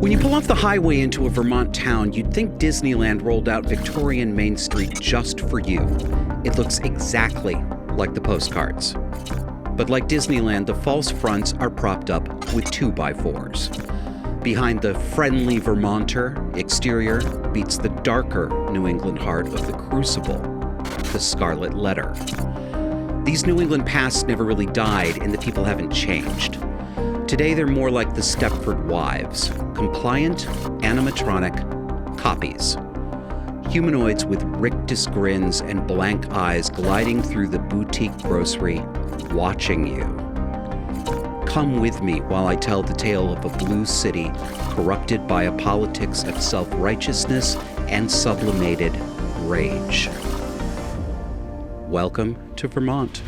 When you pull off the highway into a Vermont town, you'd think Disneyland rolled out Victorian Main Street just for you. It looks exactly like the postcards. But like Disneyland, the false fronts are propped up with 2x4s. Behind the friendly Vermonter exterior beats the darker New England heart of the Crucible, the Scarlet Letter. These New England pasts never really died, and the people haven't changed. Today they're more like the Stepford wives, compliant, animatronic copies. Humanoids with rictus grins and blank eyes gliding through the boutique grocery, watching you. Come with me while I tell the tale of a blue city corrupted by a politics of self-righteousness and sublimated rage. Welcome to Vermont.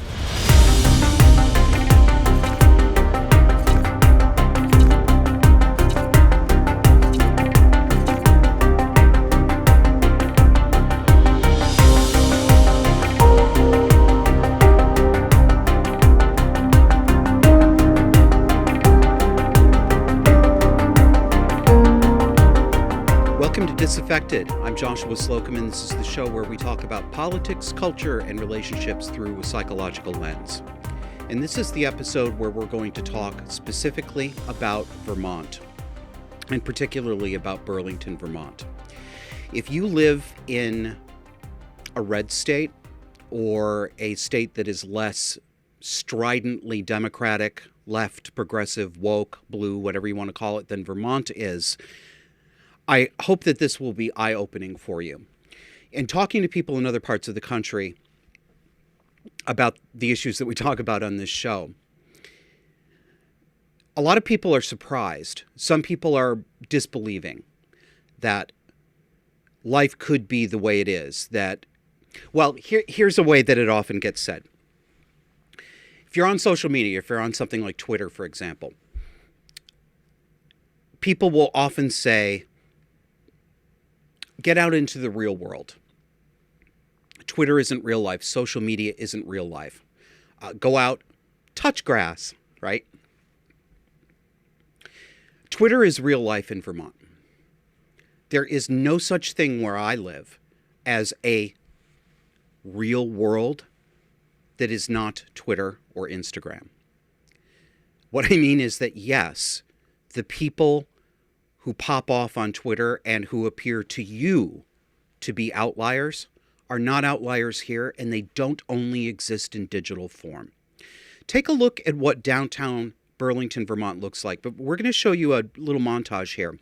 Disaffected. I'm Joshua Slocum, and this is the show where we talk about politics, culture, and relationships through a psychological lens. And this is the episode where we're going to talk specifically about Vermont, and particularly about Burlington, Vermont. If you live in a red state or a state that is less stridently democratic, left, progressive, woke, blue, whatever you want to call it, than Vermont is, I hope that this will be eye-opening for you. In talking to people in other parts of the country about the issues that we talk about on this show, a lot of people are surprised. Some people are disbelieving that life could be the way it is. Here's a way that it often gets said. If you're on social media, if you're on something like Twitter, for example, people will often say, get out into the real world. Twitter isn't real life. Social media isn't real life. Go out, touch grass, right? Twitter is real life in Vermont. There is no such thing where I live as a real world that is not Twitter or Instagram. What I mean is that, yes, the people who pop off on Twitter and who appear to you to be outliers are not outliers here, and they don't only exist in digital form. Take a look at what downtown Burlington, Vermont looks like, but we're going to show you a little montage here.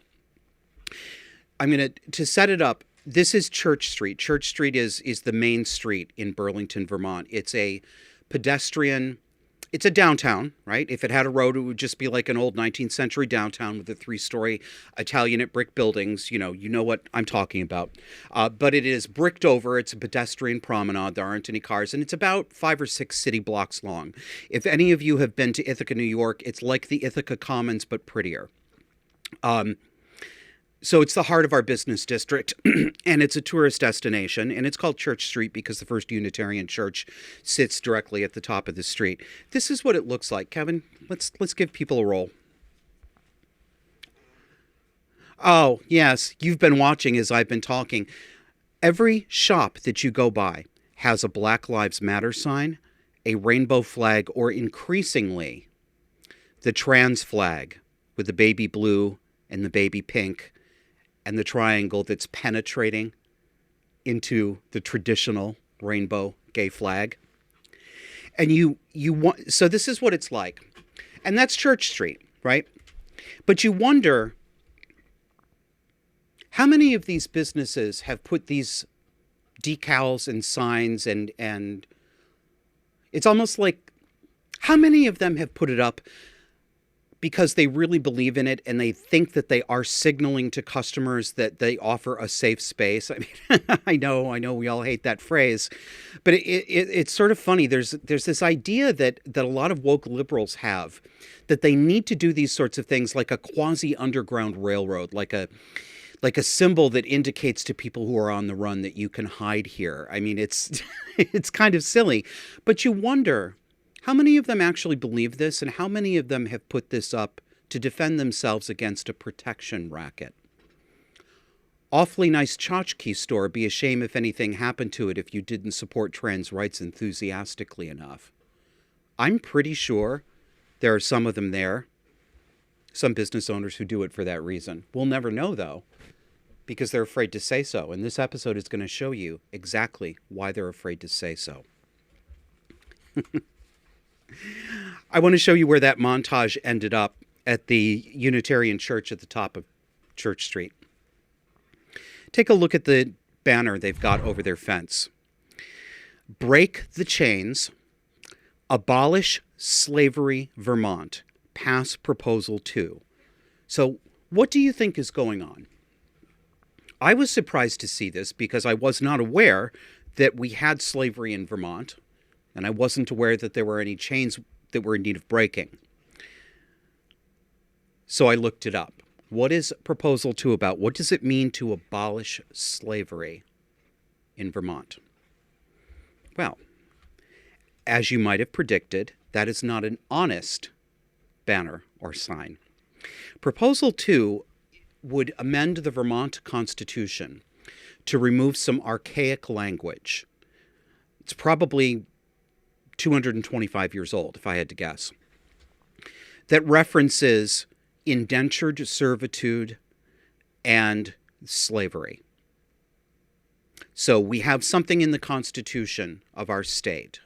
I'm going to set it up. This is Church Street. Church Street is the main street in Burlington, Vermont. It's a pedestrian. It's a downtown, right? If it had a road, it would just be like an old 19th century downtown with the 3-story Italianate brick buildings. You know what I'm talking about. But it is bricked over. It's a pedestrian promenade. There aren't any cars. And it's about 5 or 6 city blocks long. If any of you have been to Ithaca, New York, it's like the Ithaca Commons, but prettier. So it's the heart of our business district, and it's a tourist destination, and it's called Church Street because the First Unitarian Church sits directly at the top of the street. This is what it looks like. Kevin, let's give people a roll. Oh, yes, you've been watching as I've been talking. Every shop that you go by has a Black Lives Matter sign, a rainbow flag, or increasingly, the trans flag with the baby blue and the baby pink and the triangle that's penetrating into the traditional rainbow gay flag. And you want, so this is what it's like. And that's Church Street, right? But you wonder, how many of these businesses have put these decals and signs and it's almost like, how many of them have put it up because they really believe in it and they think that they are signaling to customers that they offer a safe space? I mean, I know we all hate that phrase, but it's sort of funny. There's this idea that a lot of woke liberals have, that they need to do these sorts of things like a quasi underground railroad, like a symbol that indicates to people who are on the run that you can hide here. I mean, it's it's kind of silly, but you wonder, how many of them actually believe this, and how many of them have put this up to defend themselves against a protection racket. Awfully nice tchotchke store, be a shame if anything happened to it if you didn't support trans rights enthusiastically enough. I'm pretty sure there are some of them there, some business owners who do it for that reason. We'll never know, though, because they're afraid to say so. And this episode is going to show you exactly why they're afraid to say so. I want to show you where that montage ended up at the Unitarian Church at the top of Church Street. Take a look at the banner they've got over their fence. Break the chains. Abolish slavery, Vermont. Pass Proposal 2. So what do you think is going on? I was surprised to see this because I was not aware that we had slavery in Vermont, and I wasn't aware that there were any chains that were in need of breaking. So I looked it up. What is Proposal 2 about? What does it mean to abolish slavery in Vermont? Well, as you might have predicted, that is not an honest banner or sign. Proposal 2 would amend the Vermont Constitution to remove some archaic language. It's probably 225 years old, if I had to guess, that references indentured servitude and slavery. So we have something in the Constitution of our state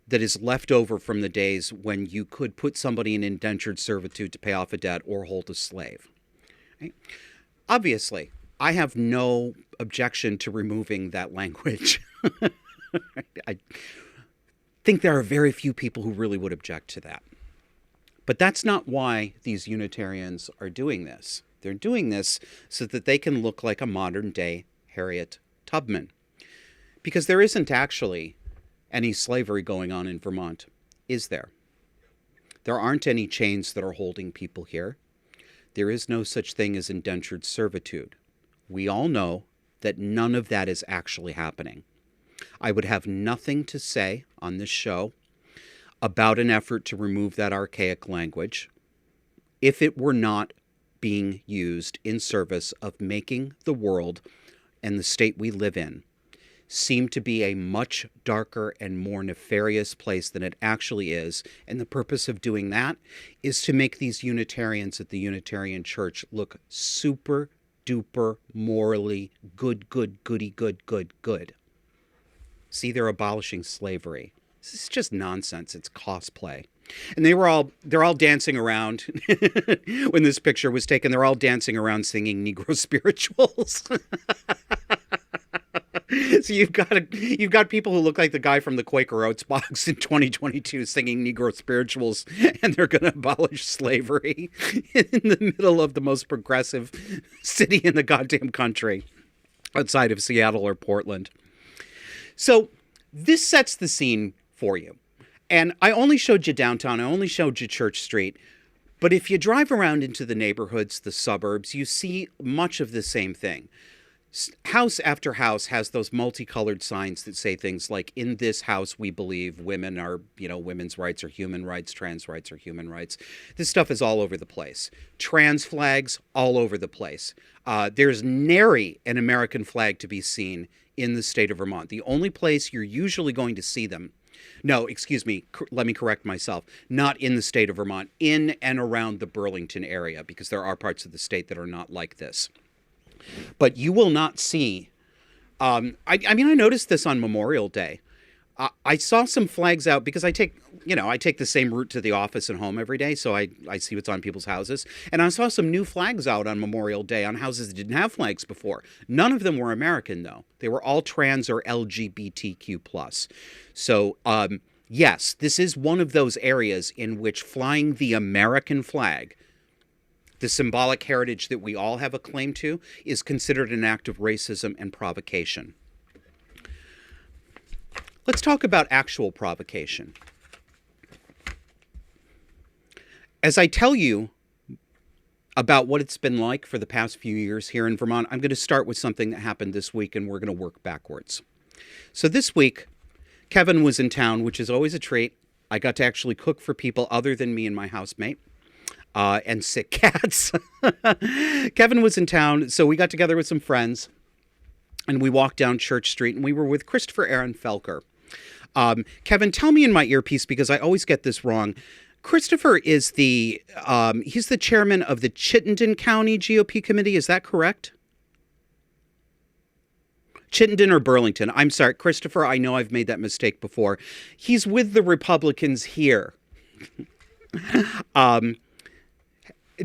that is left over from the days when you could put somebody in indentured servitude to pay off a debt or hold a slave. Right? Obviously, I have no objection to removing that language. I think there are very few people who really would object to that. But that's not why these Unitarians are doing this. They're doing this so that they can look like a modern-day Harriet Tubman. Because there isn't actually any slavery going on in Vermont, is there? There aren't any chains that are holding people here. There is no such thing as indentured servitude. We all know that none of that is actually happening. I would have nothing to say on this show about an effort to remove that archaic language if it were not being used in service of making the world and the state we live in seem to be a much darker and more nefarious place than it actually is. And the purpose of doing that is to make these Unitarians at the Unitarian Church look super duper morally good. See, they're abolishing slavery. This is just nonsense. It's cosplay. And they're all dancing around when this picture was taken. They're all dancing around singing Negro spirituals. So you've got people who look like the guy from the Quaker Oats box in 2022 singing Negro spirituals, and they're going to abolish slavery in the middle of the most progressive city in the goddamn country, outside of Seattle or Portland. So this sets the scene for you. And I only showed you downtown. I only showed you Church Street. But if you drive around into the neighborhoods, the suburbs, you see much of the same thing. House after house has those multicolored signs that say things like, in this house we believe women are, women's rights are human rights, trans rights are human rights. This stuff is all over the place. Trans flags all over the place. There's nary an American flag to be seen in the state of Vermont. The only place you're usually going to see them, no, excuse me, let me correct myself, not in the state of Vermont, in and around the Burlington area, because there are parts of the state that are not like this. But you will not see, I noticed this on Memorial Day. I saw some flags out because I take the same route to the office and home every day, so I see what's on people's houses. And I saw some new flags out on Memorial Day on houses that didn't have flags before. None of them were American, though. They were all trans or LGBTQ+. So, yes, this is one of those areas in which flying the American flag, the symbolic heritage that we all have a claim to, is considered an act of racism and provocation. Let's talk about actual provocation. As I tell you about what it's been like for the past few years here in Vermont, I'm going to start with something that happened this week, and we're going to work backwards. So this week, Kevin was in town, which is always a treat. I got to actually cook for people other than me and my housemate. and sick cats. Kevin was in town, so we got together with some friends, and we walked down Church Street, and we were with Christopher Aaron Felker. Kevin, tell me in my earpiece, because I always get this wrong. Christopher is he's the chairman of the Chittenden County GOP committee. Is that correct? Chittenden or Burlington. I'm sorry, Christopher, I know I've made that mistake before. He's with the Republicans here.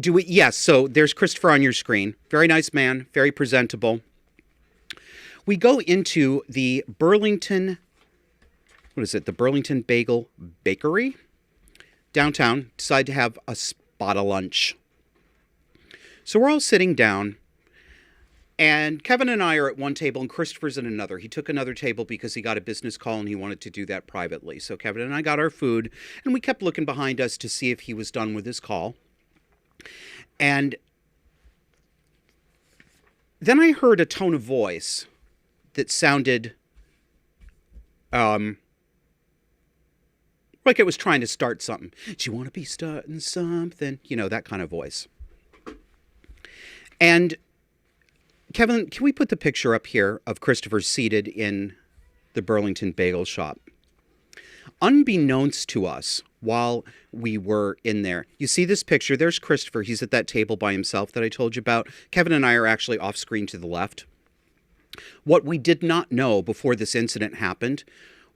Yes, so there's Christopher on your screen. Very nice man, very presentable. We go into the Burlington, the Burlington Bagel Bakery downtown, decide to have a spot of lunch. So we're all sitting down, and Kevin and I are at one table, and Christopher's at another. He took another table because he got a business call, and he wanted to do that privately. So Kevin and I got our food, and we kept looking behind us to see if he was done with his call. And then I heard a tone of voice that sounded like it was trying to start something. Do you want to be starting something? You know, that kind of voice. And Kevin, can we put the picture up here of Christopher seated in the Burlington Bagel Shop? Unbeknownst to us, while we were in there, you see this picture? There's Christopher. He's at that table by himself that I told you about. Kevin and I are actually off screen to the left. What we did not know before this incident happened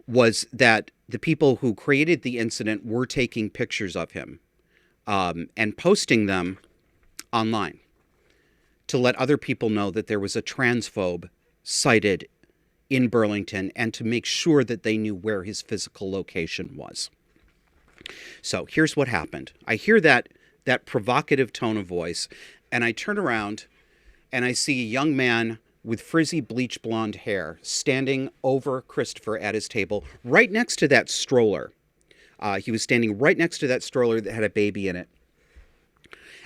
was that the people who created the incident were taking pictures of him and posting them online to let other people know that there was a transphobe sighted in Burlington and to make sure that they knew where his physical location was. So here's what happened. I hear that provocative tone of voice, and I turn around and I see a young man with frizzy bleach blonde hair standing over Christopher at his table right next to that stroller. He was standing right next to that stroller that had a baby in it.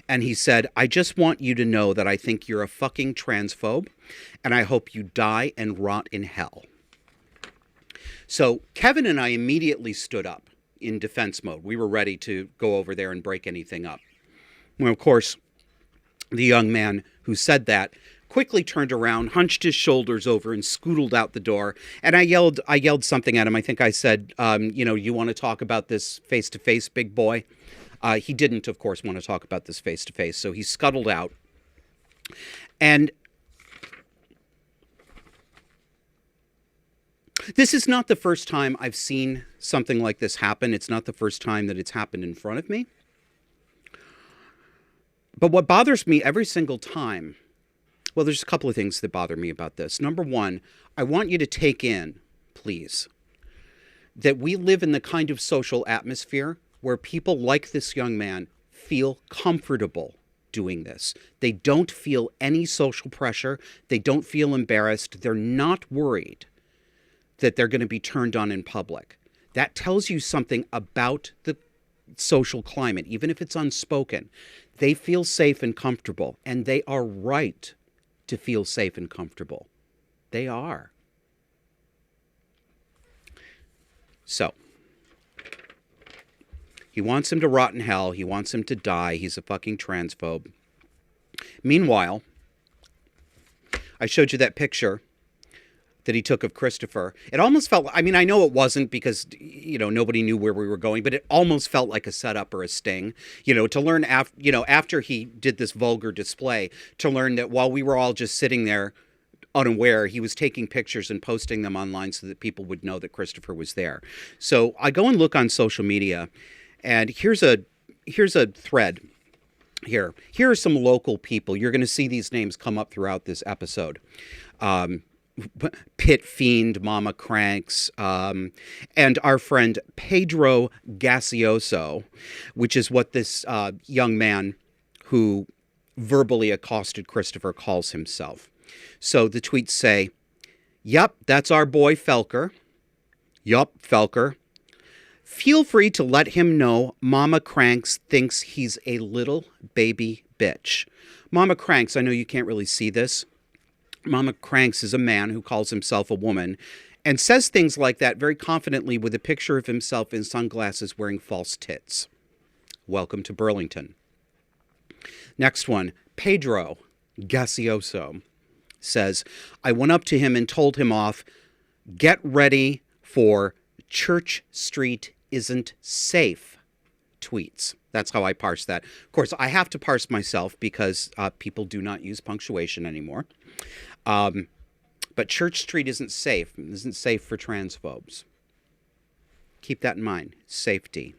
And he said, I just want you to know that I think you're a fucking transphobe, and I hope you die and rot in hell. So Kevin and I immediately stood up in defense mode. We were ready to go over there and break anything up. Well, of course, the young man who said that quickly turned around, hunched his shoulders over, and scootled out the door. And I yelled something at him. I think I said, you want to talk about this face-to-face, big boy? He didn't, of course, want to talk about this face-to-face, so he scuttled out. And this is not the first time I've seen something like this happen. It's not the first time that it's happened in front of me. But what bothers me every single time, well, there's a couple of things that bother me about this. Number one, I want you to take in, please, that we live in the kind of social atmosphere where people like this young man feel comfortable doing this. They don't feel any social pressure. They don't feel embarrassed. They're not worried that they're going to be turned on in public. That tells you something about the social climate, even if it's unspoken. They feel safe and comfortable, and they are right to feel safe and comfortable. They are. So, he wants him to rot in hell. He wants him to die. He's a fucking transphobe. Meanwhile, I showed you that picture that he took of Christopher. It almost felt, I mean, I know it wasn't because, nobody knew where we were going, but it almost felt like a setup or a sting, to learn after he did this vulgar display, to learn that while we were all just sitting there unaware, he was taking pictures and posting them online so that people would know that Christopher was there. So I go and look on social media, and here's a thread here. Here are some local people. You're going to see these names come up throughout this episode. Pit Fiend, Mama Cranks, and our friend Pedro Gaseoso, which is what this young man who verbally accosted Christopher calls himself. So the tweets say, "Yup, that's our boy Felker. Yup, Felker. Feel free to let him know Mama Cranks thinks he's a little baby bitch." Mama Cranks, I know you can't really see this. Mama Cranks is a man who calls himself a woman and says things like that very confidently with a picture of himself in sunglasses wearing false tits. Welcome to Burlington. Next one, Pedro Gaseoso says, I went up to him and told him off, get ready for Church Street isn't safe tweets. That's how I parse that. Of course, I have to parse myself because people do not use punctuation anymore. But Church Street isn't safe. It isn't safe for transphobes. Keep that in mind. Safety.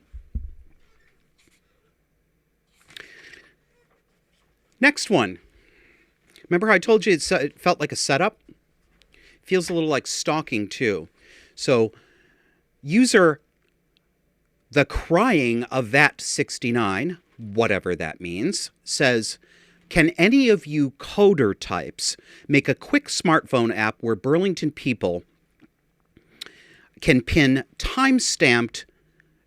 Next one. Remember how I told you it felt like a setup? Feels a little like stalking too. So, user the crying of that 69, whatever that means, says, can any of you coder types make a quick smartphone app where Burlington people can pin time-stamped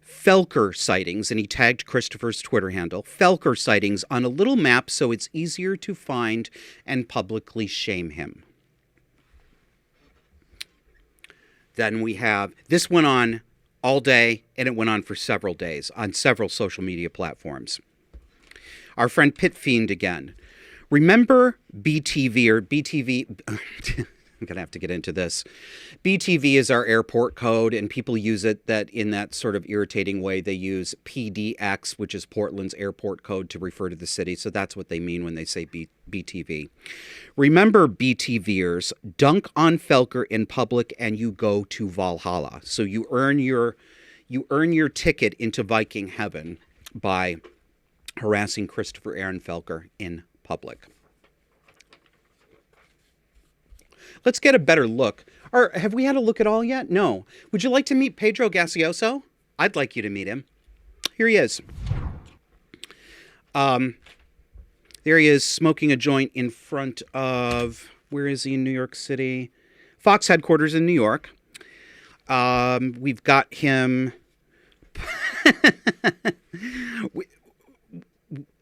Felker sightings, and he tagged Christopher's Twitter handle, Felker sightings on a little map so it's easier to find and publicly shame him. Then we have, this went on all day, and it went on for several days on several social media platforms. Our friend Pit Fiend again. Remember BTV or BTV? I'm going to have to get into this. BTV is our airport code, and people use it that in that sort of irritating way. They use PDX, which is Portland's airport code, to refer to the city. So that's what they mean when they say BTV. Remember, BTVers, dunk on Felker in public and you go to Valhalla. So you earn your ticket into Viking heaven by harassing Christopher Aaron Felker in public. Let's get a better look. Or have we had a look at all yet? No. Would you like to meet Pedro Gaseoso? I'd like you to meet him. Here he is. There he is smoking a joint in front of, where is he in New York City? Fox headquarters in New York. We've got him.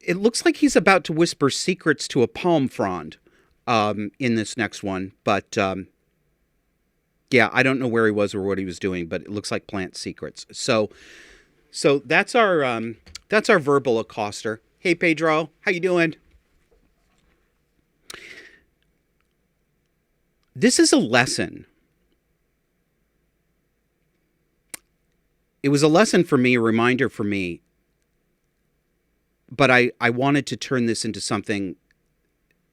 It looks like he's about to whisper secrets to a palm frond in this next one. But yeah, I don't know where he was or what he was doing, but it looks like plant secrets. So that's our verbal accoster. Hey, Pedro, how you doing? This is a lesson. It was a lesson for me, a reminder for me. But I wanted to turn this into something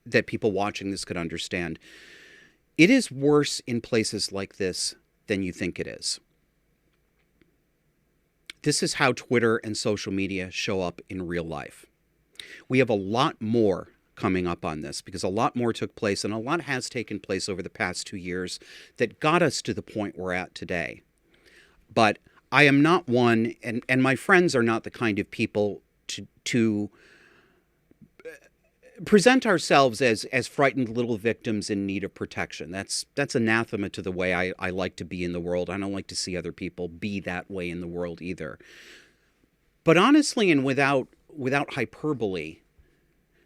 that people watching this could understand. It is worse in places like this than you think it is. This is how Twitter and social media show up in real life. We have a lot more coming up on this because a lot more took place and a lot has taken place over the past 2 years that got us to the point we're at today. But I am not one, and my friends are not the kind of people to present ourselves as frightened little victims in need of protection. That's anathema to the way I like to be in the world. I don't like to see other people be that way in the world either. But honestly, and without hyperbole,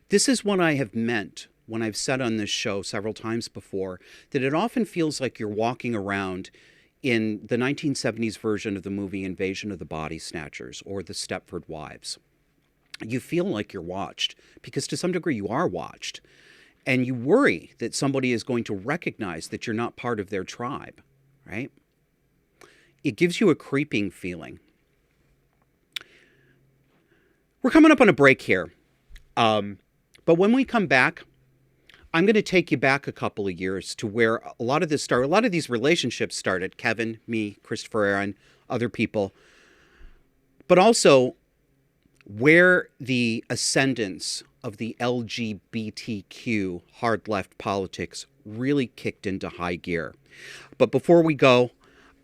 this is what I have meant when I've said on this show several times before, that it often feels like you're walking around in the 1970s version of the movie Invasion of the Body Snatchers or the Stepford Wives. You feel like you're watched because to some degree you are watched. And you worry that somebody is going to recognize that you're not part of their tribe, right? It gives you a creeping feeling. We're coming up on a break here. But when we come back, I'm going to take you back a couple of years to where a lot of this started. A lot of these relationships started. Kevin, me, Christopher Aaron, other people. But also where the ascendance of the LGBTQ hard left politics really kicked into high gear. But before we go,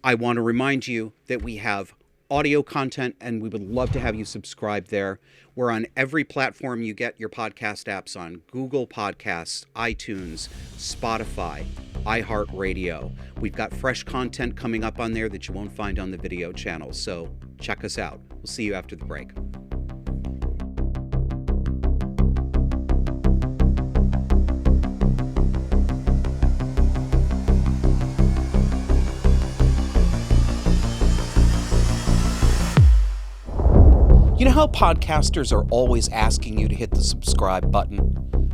I want to remind you that we have audio content and we would love to have you subscribe there. We're on every platform you get your podcast apps on: Google Podcasts, iTunes, Spotify, iHeartRadio. We've got fresh content coming up on there that you won't find on the video channel. So check us out. We'll see you after the break. You know how podcasters are always asking you to hit the subscribe button?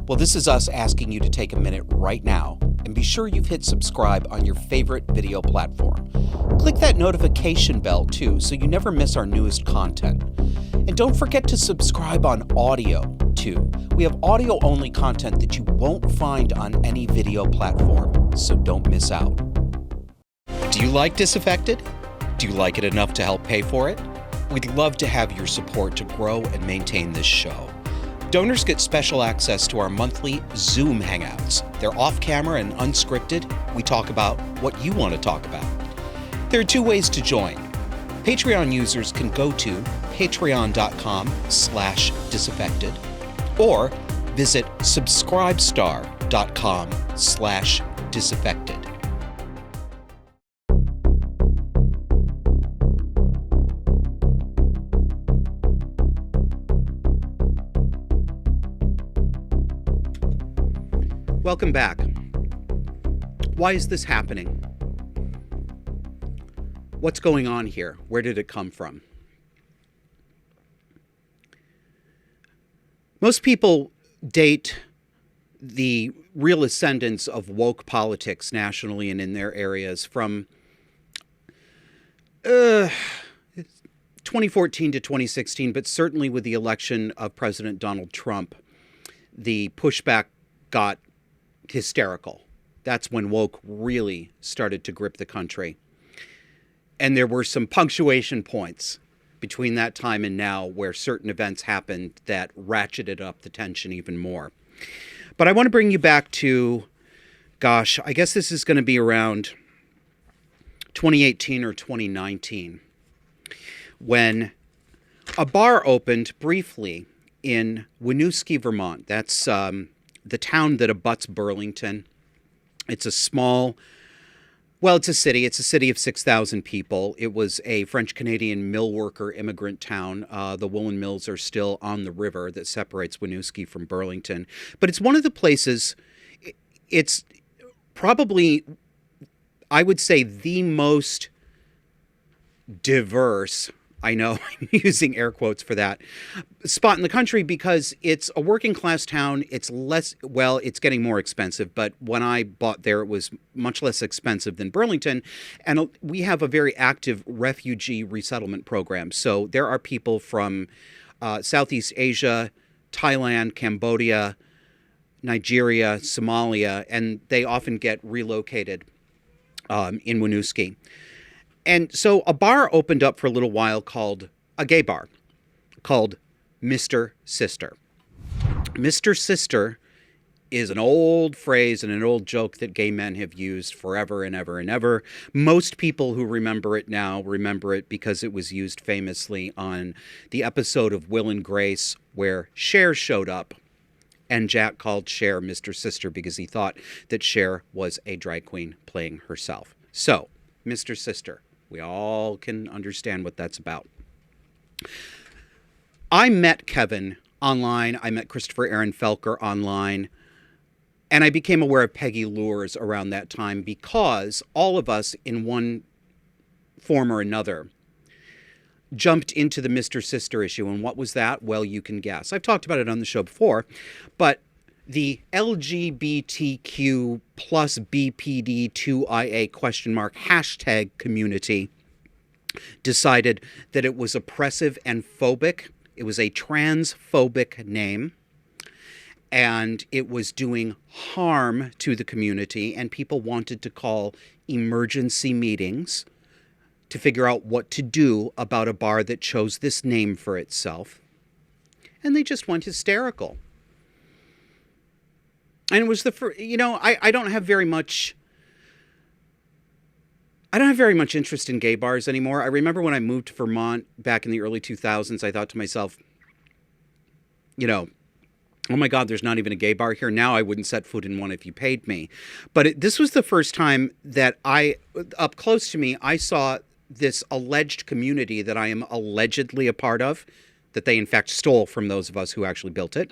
Well, this is us asking you to take a minute right now and be sure you've hit subscribe on your favorite video platform. Click that notification bell too so you never miss our newest content. And don't forget to subscribe on audio too. We have audio-only content that you won't find on any video platform, so don't miss out. Do you like Disaffected? Do you like it enough to help pay for it? We'd love to have your support to grow and maintain this show. Donors get special access to our monthly Zoom Hangouts. They're off-camera and unscripted. We talk about what you want to talk about. There are two ways to join. Patreon users can go to patreon.com/disaffected or visit subscribestar.com/disaffected. Welcome back. Why is this happening? What's going on here? Where did it come from? Most people date the real ascendance of woke politics nationally and in their areas from 2014 to 2016, but certainly with the election of President Donald Trump, the pushback got hysterical. That's when woke really started to grip the country. And there were some punctuation points between that time and now where certain events happened that ratcheted up the tension even more. But I want to bring you back to, gosh, I guess this is going to be around 2018 or 2019, when a bar opened briefly in Winooski, Vermont. That's the town that abuts Burlington. It's a small, well, it's a city. It's a city of 6,000 people. It was a French-Canadian mill worker immigrant town. The woolen mills are still on the river that separates Winooski from Burlington. But it's one of the places, it's probably, I would say, the most diverse, I know I'm using air quotes for that, spot in the country because it's a working class town. It's less, well, it's getting more expensive, but when I bought there, it was much less expensive than Burlington. And we have a very active refugee resettlement program. So there are people from Southeast Asia, Thailand, Cambodia, Nigeria, Somalia, and they often get relocated in Winooski. And so a bar opened up for a little while called a gay bar called Mr. Sister. Mr. Sister is an old phrase and an old joke that gay men have used forever and ever and ever. Most people who remember it now remember it because it was used famously on the episode of Will and Grace where Cher showed up and Jack called Cher Mr. Sister because he thought that Cher was a drag queen playing herself. So, Mr. Sister. We all can understand what that's about. I met Kevin online. I met Christopher Aaron Felker online. And I became aware of Peggy Lures around that time because all of us in one form or another jumped into the Mr. Sister issue. And what was that? Well, you can guess. I've talked about it on the show before, but the LGBTQ plus BPD2IA hashtag community decided that it was oppressive and phobic. It was a transphobic name, and it was doing harm to the community, and people wanted to call emergency meetings to figure out what to do about a bar that chose this name for itself. And they just went hysterical. And it was the first, I don't have very much interest in gay bars anymore. I remember when I moved to Vermont back in the early 2000s, I thought to myself, oh my God, there's not even a gay bar here. Now I wouldn't set foot in one if you paid me. But this was the first time that up close to me, I saw this alleged community that I am allegedly a part of, that they in fact stole from those of us who actually built it,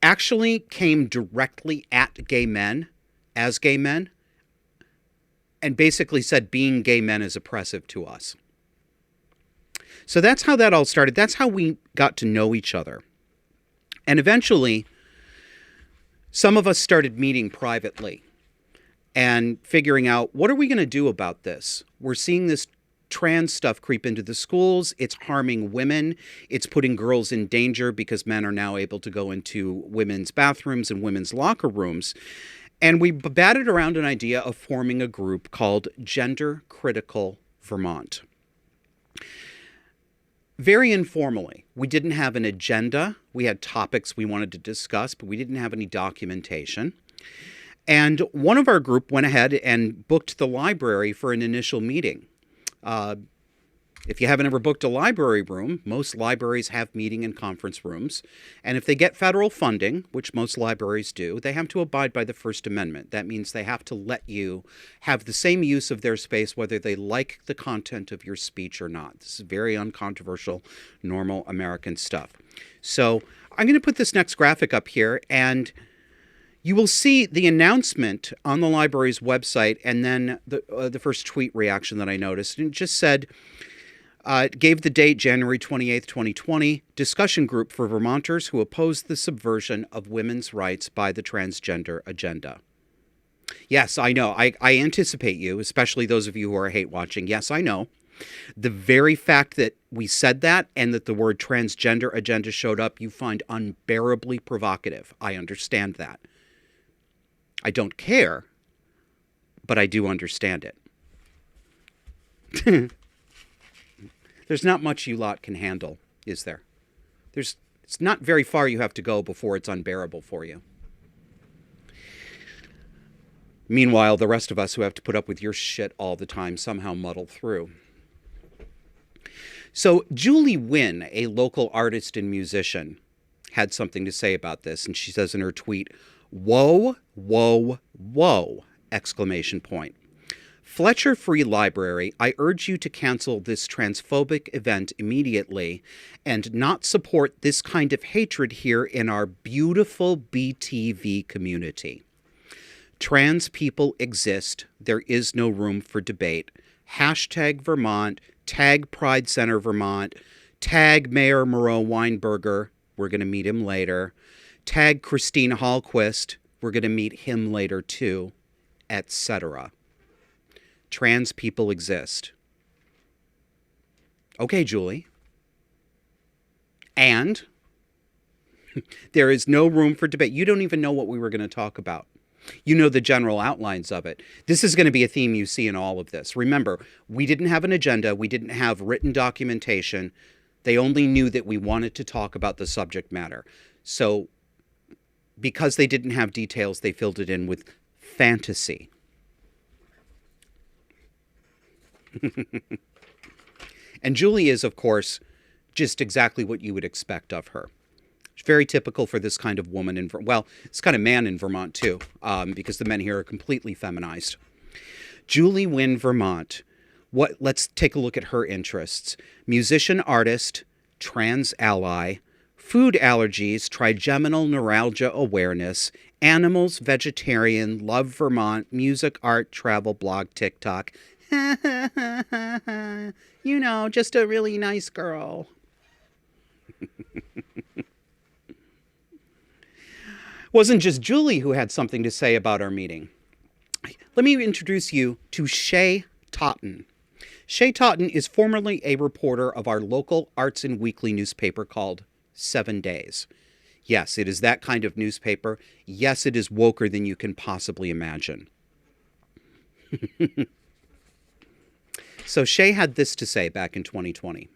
actually came directly at gay men as gay men and basically said being gay men is oppressive to us. So that's how that all started. That's how we got to know each other. And eventually, some of us started meeting privately and figuring out, what are we going to do about this? We're seeing this trans stuff creep into the schools. It's harming women. It's putting girls in danger because men are now able to go into women's bathrooms and women's locker rooms. And we batted around an idea of forming a group called Gender Critical Vermont. Very informally. We didn't have an agenda. We had topics we wanted to discuss, but we didn't have any documentation. And one of our group went ahead and booked the library for an initial meeting. If you haven't ever booked a library room, most libraries have meeting and conference rooms. And if they get federal funding, which most libraries do, they have to abide by the First Amendment. That means they have to let you have the same use of their space whether they like the content of your speech or not. This is very uncontroversial, normal American stuff. So I'm going to put this next graphic up here, and you will see the announcement on the library's website and then the first tweet reaction that I noticed. And it just said, it gave the date January 28th, 2020, discussion group for Vermonters who oppose the subversion of women's rights by the transgender agenda. Yes, I know. I anticipate you, especially those of you who are hate watching. Yes, I know. The very fact that we said that and that the word transgender agenda showed up, you find unbearably provocative. I understand that. I don't care, but I do understand it. There's not much you lot can handle, is there? It's not very far you have to go before it's unbearable for you. Meanwhile, the rest of us who have to put up with your shit all the time somehow muddle through. So Julie Wynn, a local artist and musician, had something to say about this, and she says in her tweet, "Whoa, whoa, whoa!" exclamation point. Fletcher Free Library, I urge you to cancel this transphobic event immediately and not support this kind of hatred here in our beautiful BTV community. Trans people exist. There is no room for debate. Hashtag Vermont, tag Pride Center Vermont, tag Mayor Miro Weinberger. We're going to meet him later. Tag Christine Hallquist. We're going to meet him later too, etc. Trans people exist. Okay, Julie. And there is no room for debate. You don't even know what we were going to talk about. You know the general outlines of it. This is going to be a theme you see in all of this. Remember, we didn't have an agenda. We didn't have written documentation. They only knew that we wanted to talk about the subject matter. So because they didn't have details, they filled it in with fantasy. And Julie is, of course, just exactly what you would expect of her. It's very typical for this kind of woman this kind of man in Vermont too, because the men here are completely feminized. Julie Wynn, Vermont. Let's take a look at her interests. Musician, artist, trans ally, food allergies, trigeminal neuralgia awareness, animals, vegetarian, love Vermont, music, art, travel, blog, TikTok. You know, just a really nice girl. Wasn't just Julie who had something to say about our meeting. Let me introduce you to Shay Totten. Shay Totten is formerly a reporter of our local arts and weekly newspaper called 7 Days. Yes, it is that kind of newspaper. Yes, it is woker than you can possibly imagine. So Shay had this to say back in 2020.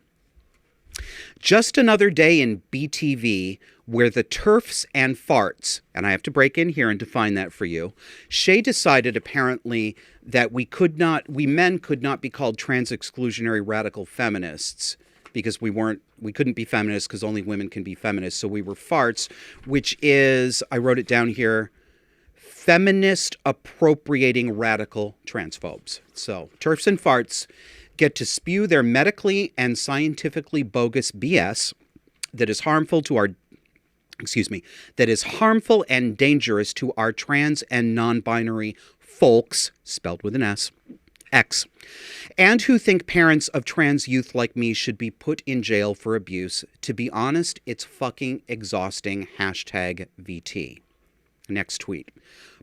Just another day in BTV where the TERFs and farts, and I have to break in here and define that for you. Shay decided apparently that we men could not be called trans exclusionary radical feminists because we couldn't be feminists because only women can be feminists. So we were farts, which is, I wrote it down here, feminist appropriating radical transphobes. So TERFs and farts get to spew their medically and scientifically bogus BS that is harmful and dangerous to our trans and non-binary folks, spelled with an S, X, and who think parents of trans youth like me should be put in jail for abuse. To be honest, it's fucking exhausting. Hashtag VT. Next tweet.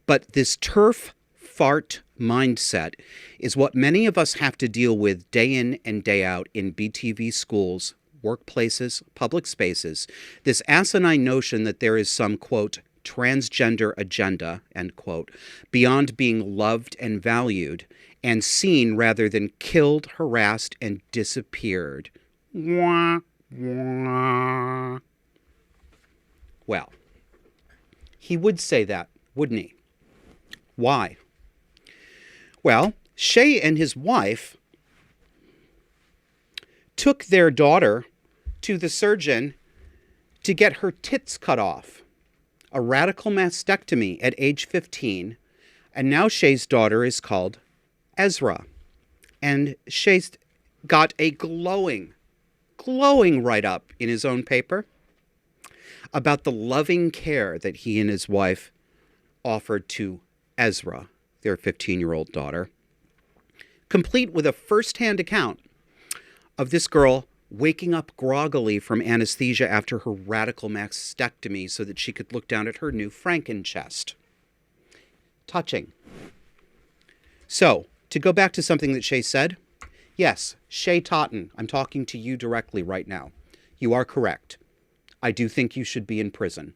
But this turf fart mindset is what many of us have to deal with day in and day out in BTV schools, workplaces, public spaces. This asinine notion that there is some, quote, transgender agenda, end quote, beyond being loved and valued and seen rather than killed, harassed, and disappeared. Wah, wah. Well, he would say that, wouldn't he? Why? Well, Shay and his wife took their daughter to the surgeon to get her tits cut off. A radical mastectomy at age 15. And now Shay's daughter is called Ezra. And Shay's got a glowing write-up in his own paper about the loving care that he and his wife offered to Ezra, their 15-year-old daughter, complete with a first-hand account of this girl waking up groggily from anesthesia after her radical mastectomy so that she could look down at her new Franken chest. Touching. So, to go back to something that Shay said, yes, Shay Totten, I'm talking to you directly right now. You are correct. I do think you should be in prison.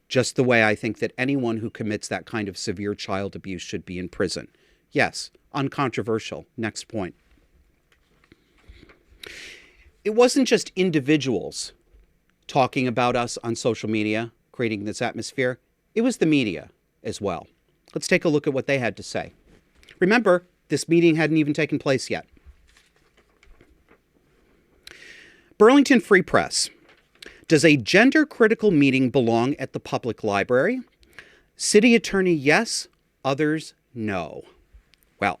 Just the way I think that anyone who commits that kind of severe child abuse should be in prison. Yes, uncontroversial. Next point. It wasn't just individuals talking about us on social media, creating this atmosphere. It was the media as well. Let's take a look at what they had to say. Remember, this meeting hadn't even taken place yet. Burlington Free Press. Does a gender-critical meeting belong at the public library? City attorney, yes. Others, no. Well,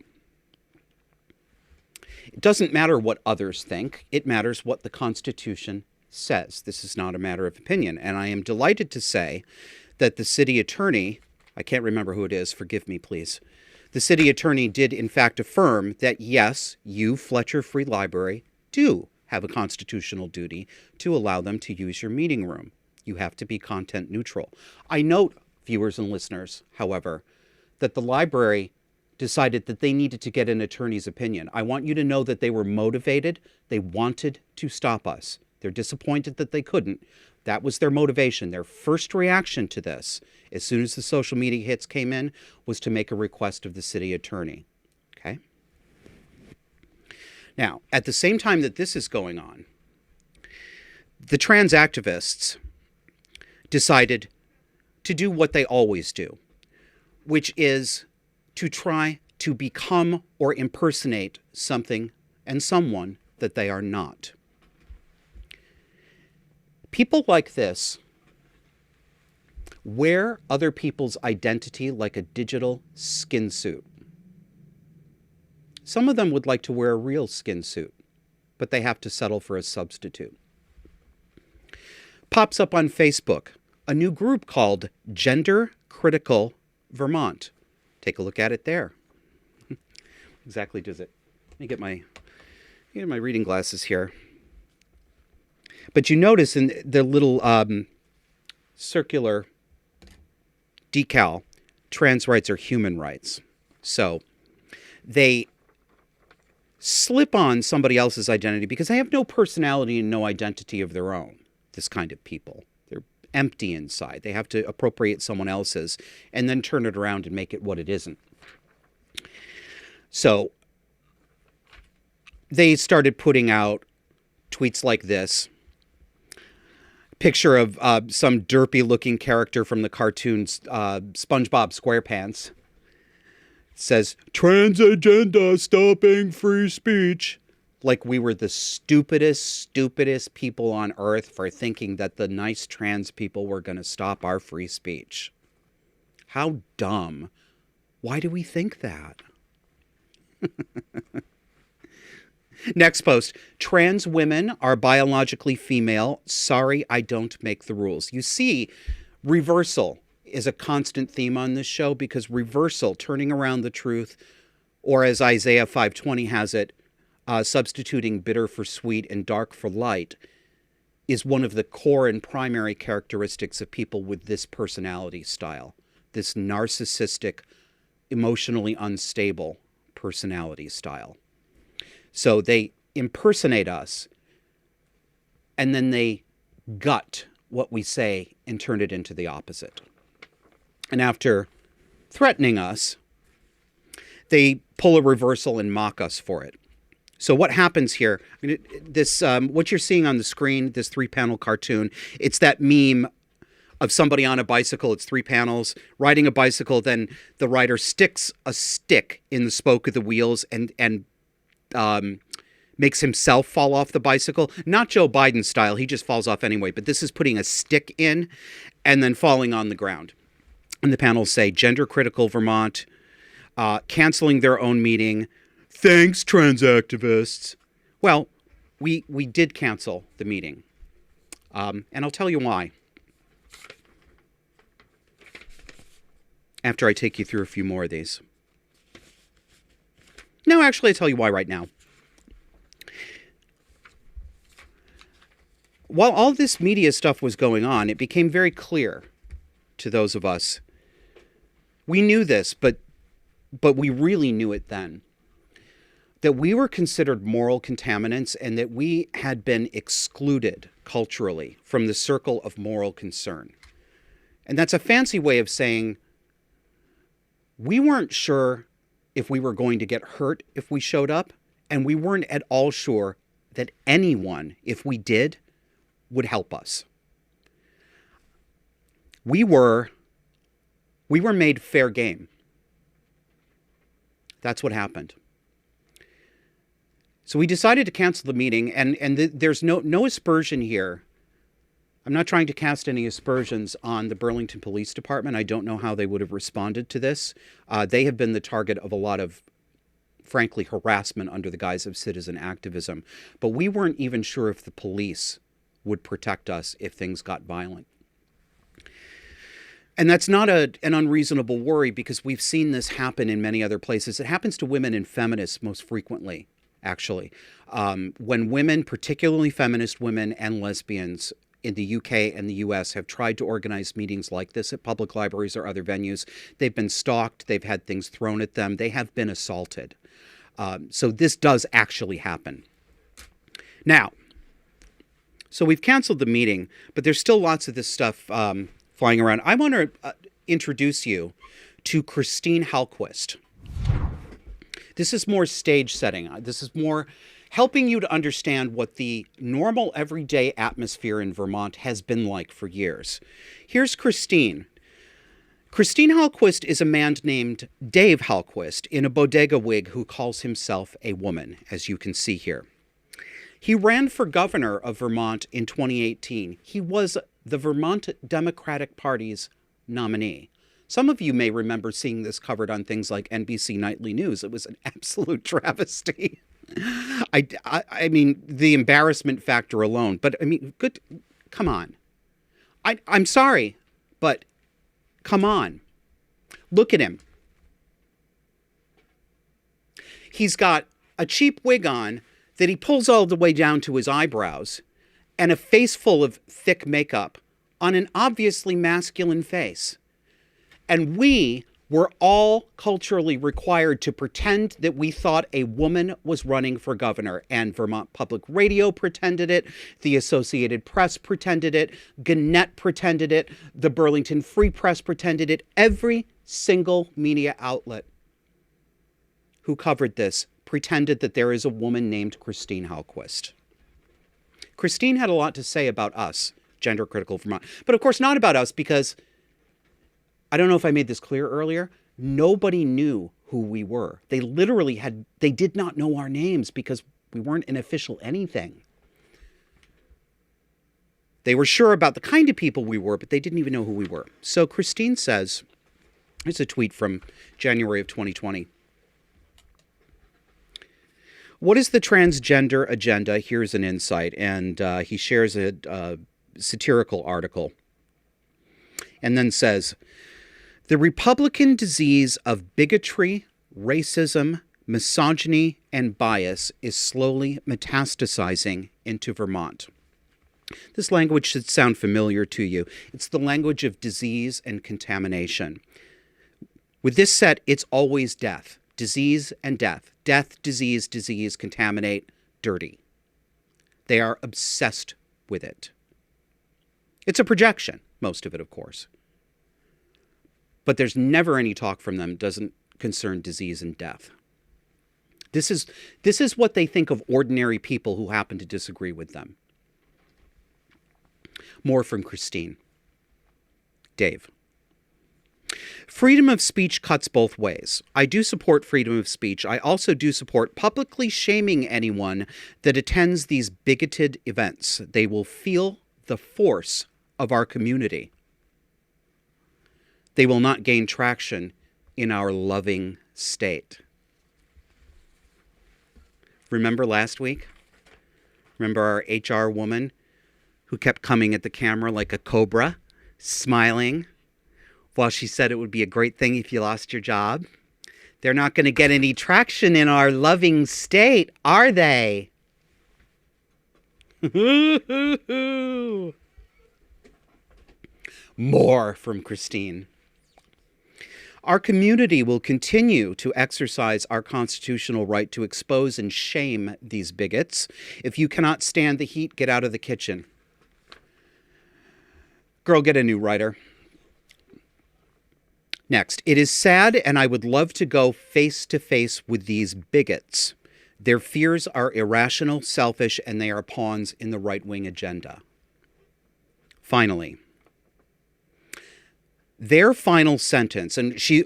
it doesn't matter what others think. It matters what the Constitution says. This is not a matter of opinion. And I am delighted to say that the city attorney, I can't remember who it is, forgive me, please. The city attorney did, in fact, affirm that, yes, you, Fletcher Free Library, do have a constitutional duty to allow them to use your meeting room. You have to be content neutral. I note, viewers and listeners, however, that the library decided that they needed to get an attorney's opinion. I want you to know that they were motivated. They wanted to stop us. They're disappointed that they couldn't. That was their motivation. Their first reaction to this, as soon as the social media hits came in, was to make a request of the city attorney. Okay? Now, at the same time that this is going on, the trans activists decided to do what they always do, which is to try to become or impersonate something and someone that they are not. People like this wear other people's identity like a digital skin suit. Some of them would like to wear a real skin suit, but they have to settle for a substitute. Pops up on Facebook, a new group called Gender Critical Vermont. Take a look at it there. Exactly does it. Let me get my reading glasses here. But you notice in the little circular decal, trans rights are human rights. So they slip on somebody else's identity because they have no personality and no identity of their own, this kind of people. They're empty inside. They have to appropriate someone else's and then turn it around and make it what it isn't. So they started putting out tweets like this. Picture of some derpy-looking character from the cartoons SpongeBob SquarePants. It says, trans agenda stopping free speech. Like we were the stupidest people on earth for thinking that the nice trans people were going to stop our free speech. How dumb. Why do we think that? Next post. Trans women are biologically female. Sorry, I don't make the rules. You see, reversal is a constant theme on this show because reversal, turning around the truth or as Isaiah 5:20 has it, substituting bitter for sweet and dark for light, is one of the core and primary characteristics of people with this personality style, this narcissistic, emotionally unstable personality style. So they impersonate us, and then they gut what we say and turn it into the opposite. And after threatening us, they pull a reversal and mock us for it. So what happens here, this what you're seeing on the screen, this 3-panel cartoon, it's that meme of somebody on a bicycle. It's 3 panels, riding a bicycle. Then the rider sticks a stick in the spoke of the wheels and makes himself fall off the bicycle. Not Joe Biden style. He just falls off anyway. But this is putting a stick in and then falling on the ground. And the panels say, gender critical Vermont, canceling their own meeting. Thanks, trans activists. Well, we did cancel the meeting. And I'll tell you why. After I take you through a few more of these. No, actually, I'll tell you why right now. While all this media stuff was going on, it became very clear to those of us. We knew this, but we really knew it then. That we were considered moral contaminants and that we had been excluded culturally from the circle of moral concern. And that's a fancy way of saying we weren't sure if we were going to get hurt if we showed up, and we weren't at all sure that anyone, if we did, would help us. We were made fair game. That's what happened. So we decided to cancel the meeting, and there's no aspersion here. I'm not trying to cast any aspersions on the Burlington Police Department. I don't know how they would have responded to this. They have been the target of a lot of, frankly, harassment under the guise of citizen activism. But we weren't even sure if the police would protect us if things got violent. And that's not an unreasonable worry, because we've seen this happen in many other places. It happens to women and feminists most frequently, actually. When women, particularly feminist women and lesbians in the UK and the US, have tried to organize meetings like this at public libraries or other venues, they've been stalked, they've had things thrown at them, they have been assaulted. So this does actually happen. Now, so we've canceled the meeting, but there's still lots of this stuff flying around. I want to introduce you to Christine Hallquist. This is more stage setting. This is more helping you to understand what the normal everyday atmosphere in Vermont has been like for years. Here's Christine. Christine Hallquist is a man named Dave Hallquist in a bodega wig who calls himself a woman, as you can see here. He ran for governor of Vermont in 2018. He was the Vermont Democratic Party's nominee. Some of you may remember seeing this covered on things like NBC Nightly News. It was an absolute travesty. I mean, the embarrassment factor alone. But, I mean, good. Come on. I'm sorry, but come on. Look at him. He's got a cheap wig on that he pulls all the way down to his eyebrows and a face full of thick makeup on an obviously masculine face. And we were all culturally required to pretend that we thought a woman was running for governor. And Vermont Public Radio pretended it. The Associated Press pretended it. Gannett pretended it. The Burlington Free Press pretended it. Every single media outlet who covered this pretended that there is a woman named Christine Hallquist. Christine had a lot to say about us, Gender Critical Vermont. But of course not about us, because I don't know if I made this clear earlier. Nobody knew who we were. They literally they did not know our names because we weren't an official anything. They were sure about the kind of people we were, but they didn't even know who we were. So Christine says, it's a tweet from January of 2020. What is the transgender agenda? Here's an insight. And he shares a satirical article. And then says, the Republican disease of bigotry, racism, misogyny and bias is slowly metastasizing into Vermont. This language should sound familiar to you. It's the language of disease and contamination. With this set, it's always death. Disease and death. Death, disease, disease, contaminate, dirty. They are obsessed with it. It's a projection, most of it, of course. But there's never any talk from them that doesn't concern disease and death. This is what they think of ordinary people who happen to disagree with them. More from Christine. Dave. Freedom of speech cuts both ways. I do support freedom of speech. I also do support publicly shaming anyone that attends these bigoted events. They will feel the force of our community. They will not gain traction in our loving state. Remember last week? Remember our HR woman who kept coming at the camera like a cobra, smiling, while she said it would be a great thing if you lost your job? They're not going to get any traction in our loving state, are they? More from Christine. Our community will continue to exercise our constitutional right to expose and shame these bigots. If you cannot stand the heat, get out of the kitchen. Girl, get a new writer. Next, it is sad, and I would love to go face to face with these bigots. Their fears are irrational, selfish, and they are pawns in the right-wing agenda. Finally, their final sentence, and she...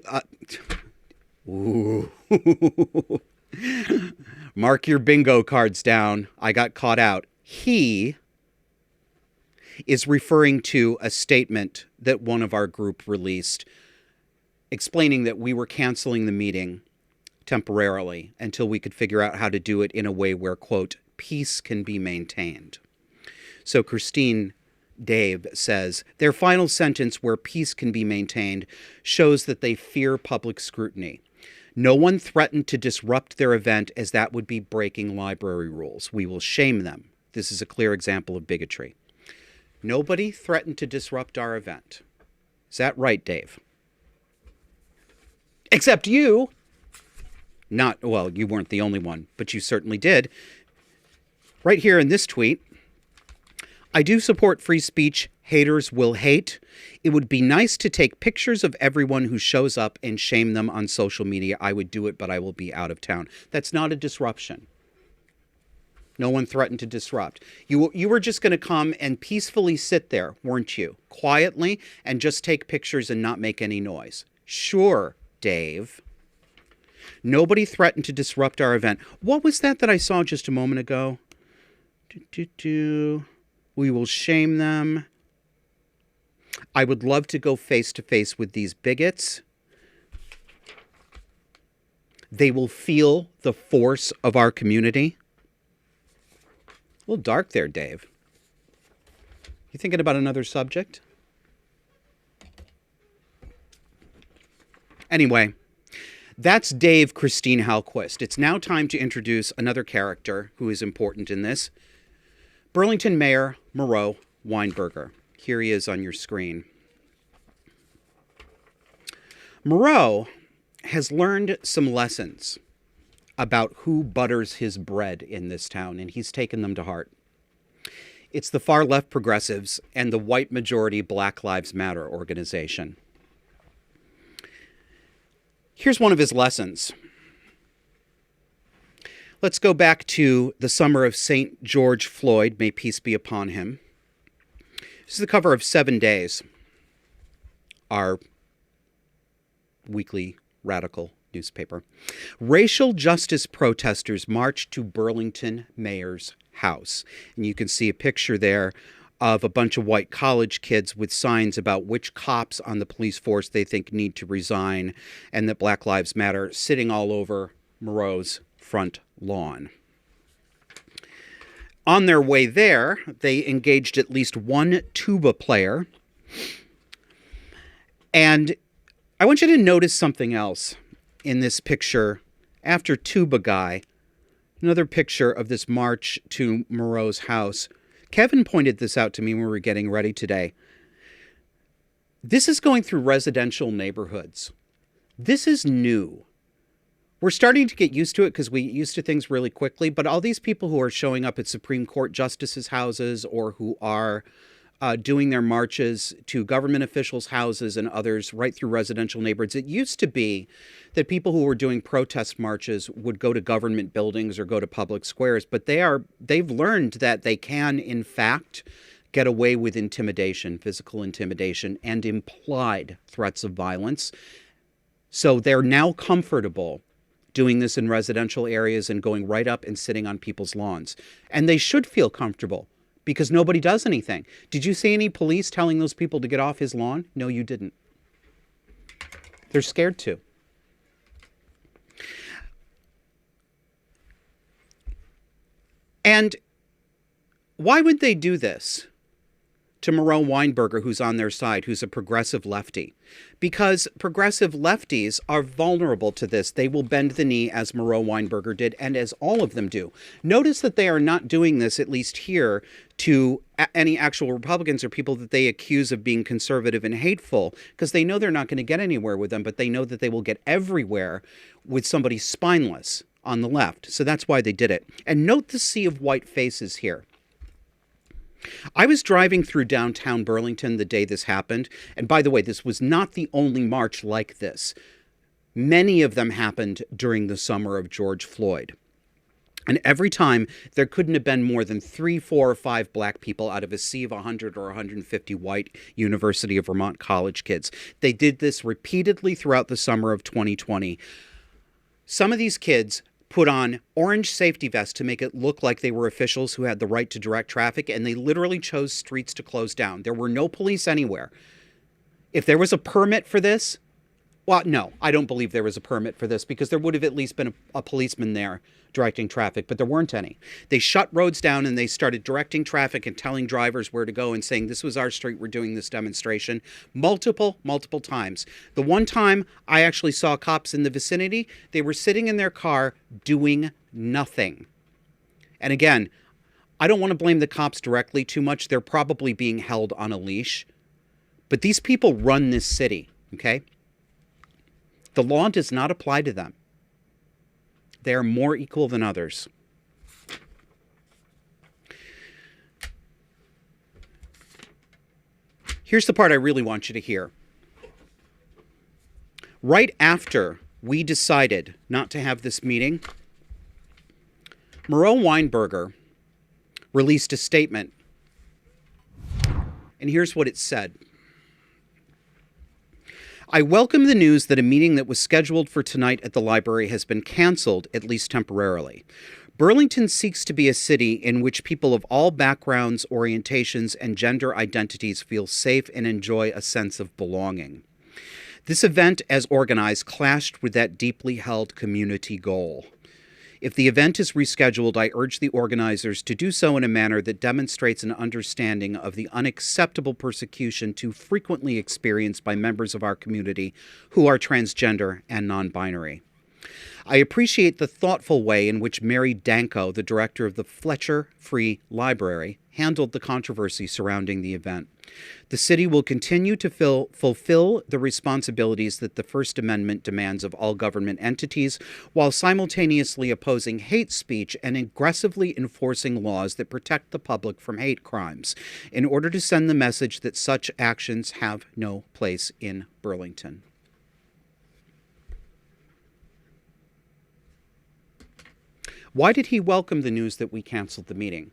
Mark your bingo cards down. I got caught out. He is referring to a statement that one of our group released explaining that we were canceling the meeting temporarily until we could figure out how to do it in a way where, quote, peace can be maintained. So Christine Dave says, their final sentence where peace can be maintained shows that they fear public scrutiny. No one threatened to disrupt their event as that would be breaking library rules. We will shame them. This is a clear example of bigotry. Nobody threatened to disrupt our event. Is that right, Dave? Except you. Not, well, you weren't the only one, but you certainly did. Right here in this tweet, I do support free speech. Haters will hate. It would be nice to take pictures of everyone who shows up and shame them on social media. I would do it, but I will be out of town. That's not a disruption. No one threatened to disrupt. You were just going to come and peacefully sit there, weren't you? Quietly, and just take pictures and not make any noise. Sure, Dave. Nobody threatened to disrupt our event. What was that I saw just a moment ago? We will shame them. I would love to go face to face with these bigots. They will feel the force of our community. A little dark there, Dave. You thinking about another subject? Anyway, that's Dave Christine Halquist. It's now time to introduce another character who is important in this. Burlington Mayor Miro Weinberger. Here he is on your screen. Miro has learned some lessons about who butters his bread in this town, and he's taken them to heart. It's the far left progressives and the white majority Black Lives Matter organization. Here's one of his lessons. Let's go back to the summer of St. George Floyd, may peace be upon him. This is the cover of 7 Days, our weekly radical newspaper. Racial justice protesters marched to Burlington mayor's house. And you can see a picture there of a bunch of white college kids with signs about which cops on the police force they think need to resign and that Black Lives Matter sitting all over Miro's front lawn. On their way there, they engaged at least one tuba player. And I want you to notice something else in this picture after Tuba Guy, another picture of this march to Miro's house. Kevin pointed this out to me when we were getting ready today. This is going through residential neighborhoods. This is new. We're starting to get used to it because we get used to things really quickly, but all these people who are showing up at Supreme Court justices' houses or who are doing their marches to government officials' houses and others right through residential neighborhoods. It used to be that people who were doing protest marches would go to government buildings or go to public squares, but they've learned that they can, in fact, get away with intimidation, physical intimidation, and implied threats of violence. So they're now comfortable doing this in residential areas and going right up and sitting on people's lawns. And they should feel comfortable because nobody does anything. Did you see any police telling those people to get off his lawn? No, you didn't. They're scared to. And why would they do this to Miro Weinberger, who's on their side, who's a progressive lefty? Because progressive lefties are vulnerable to this. They will bend the knee, as Miro Weinberger did, and as all of them do. Notice that they are not doing this, at least here, to any actual Republicans or people that they accuse of being conservative and hateful, because they know they're not going to get anywhere with them, but they know that they will get everywhere with somebody spineless on the left. So that's why they did it. And note the sea of white faces here. I was driving through downtown Burlington the day this happened. And by the way, this was not the only march like this. Many of them happened during the summer of George Floyd. And every time, there couldn't have been more than 3, 4, or 5 black people out of a sea of 100 or 150 white University of Vermont college kids. They did this repeatedly throughout the summer of 2020. Some of these kids put on orange safety vests to make it look like they were officials who had the right to direct traffic, and they literally chose streets to close down. There were no police anywhere. If there was a permit for this, well, no, I don't believe there was a permit for this, because there would have at least been a policeman there directing traffic, but there weren't any. They shut roads down and they started directing traffic and telling drivers where to go and saying, this was our street, we're doing this demonstration, multiple times. The one time I actually saw cops in the vicinity, they were sitting in their car doing nothing. And again, I don't want to blame the cops directly too much. They're probably being held on a leash. But these people run this city, okay? The law does not apply to them. They are more equal than others. Here's the part I really want you to hear. Right after we decided not to have this meeting, Miro Weinberger released a statement. And here's what it said. I welcome the news that a meeting that was scheduled for tonight at the library has been canceled, at least temporarily. Burlington seeks to be a city in which people of all backgrounds, orientations, and gender identities feel safe and enjoy a sense of belonging. This event, as organized, clashed with that deeply held community goal. If the event is rescheduled, I urge the organizers to do so in a manner that demonstrates an understanding of the unacceptable persecution too frequently experienced by members of our community who are transgender and non-binary. I appreciate the thoughtful way in which Mary Danko, the director of the Fletcher Free Library, handled the controversy surrounding the event. The city will continue to fulfill the responsibilities that the First Amendment demands of all government entities, while simultaneously opposing hate speech and aggressively enforcing laws that protect the public from hate crimes, in order to send the message that such actions have no place in Burlington. Why did he welcome the news that we canceled the meeting?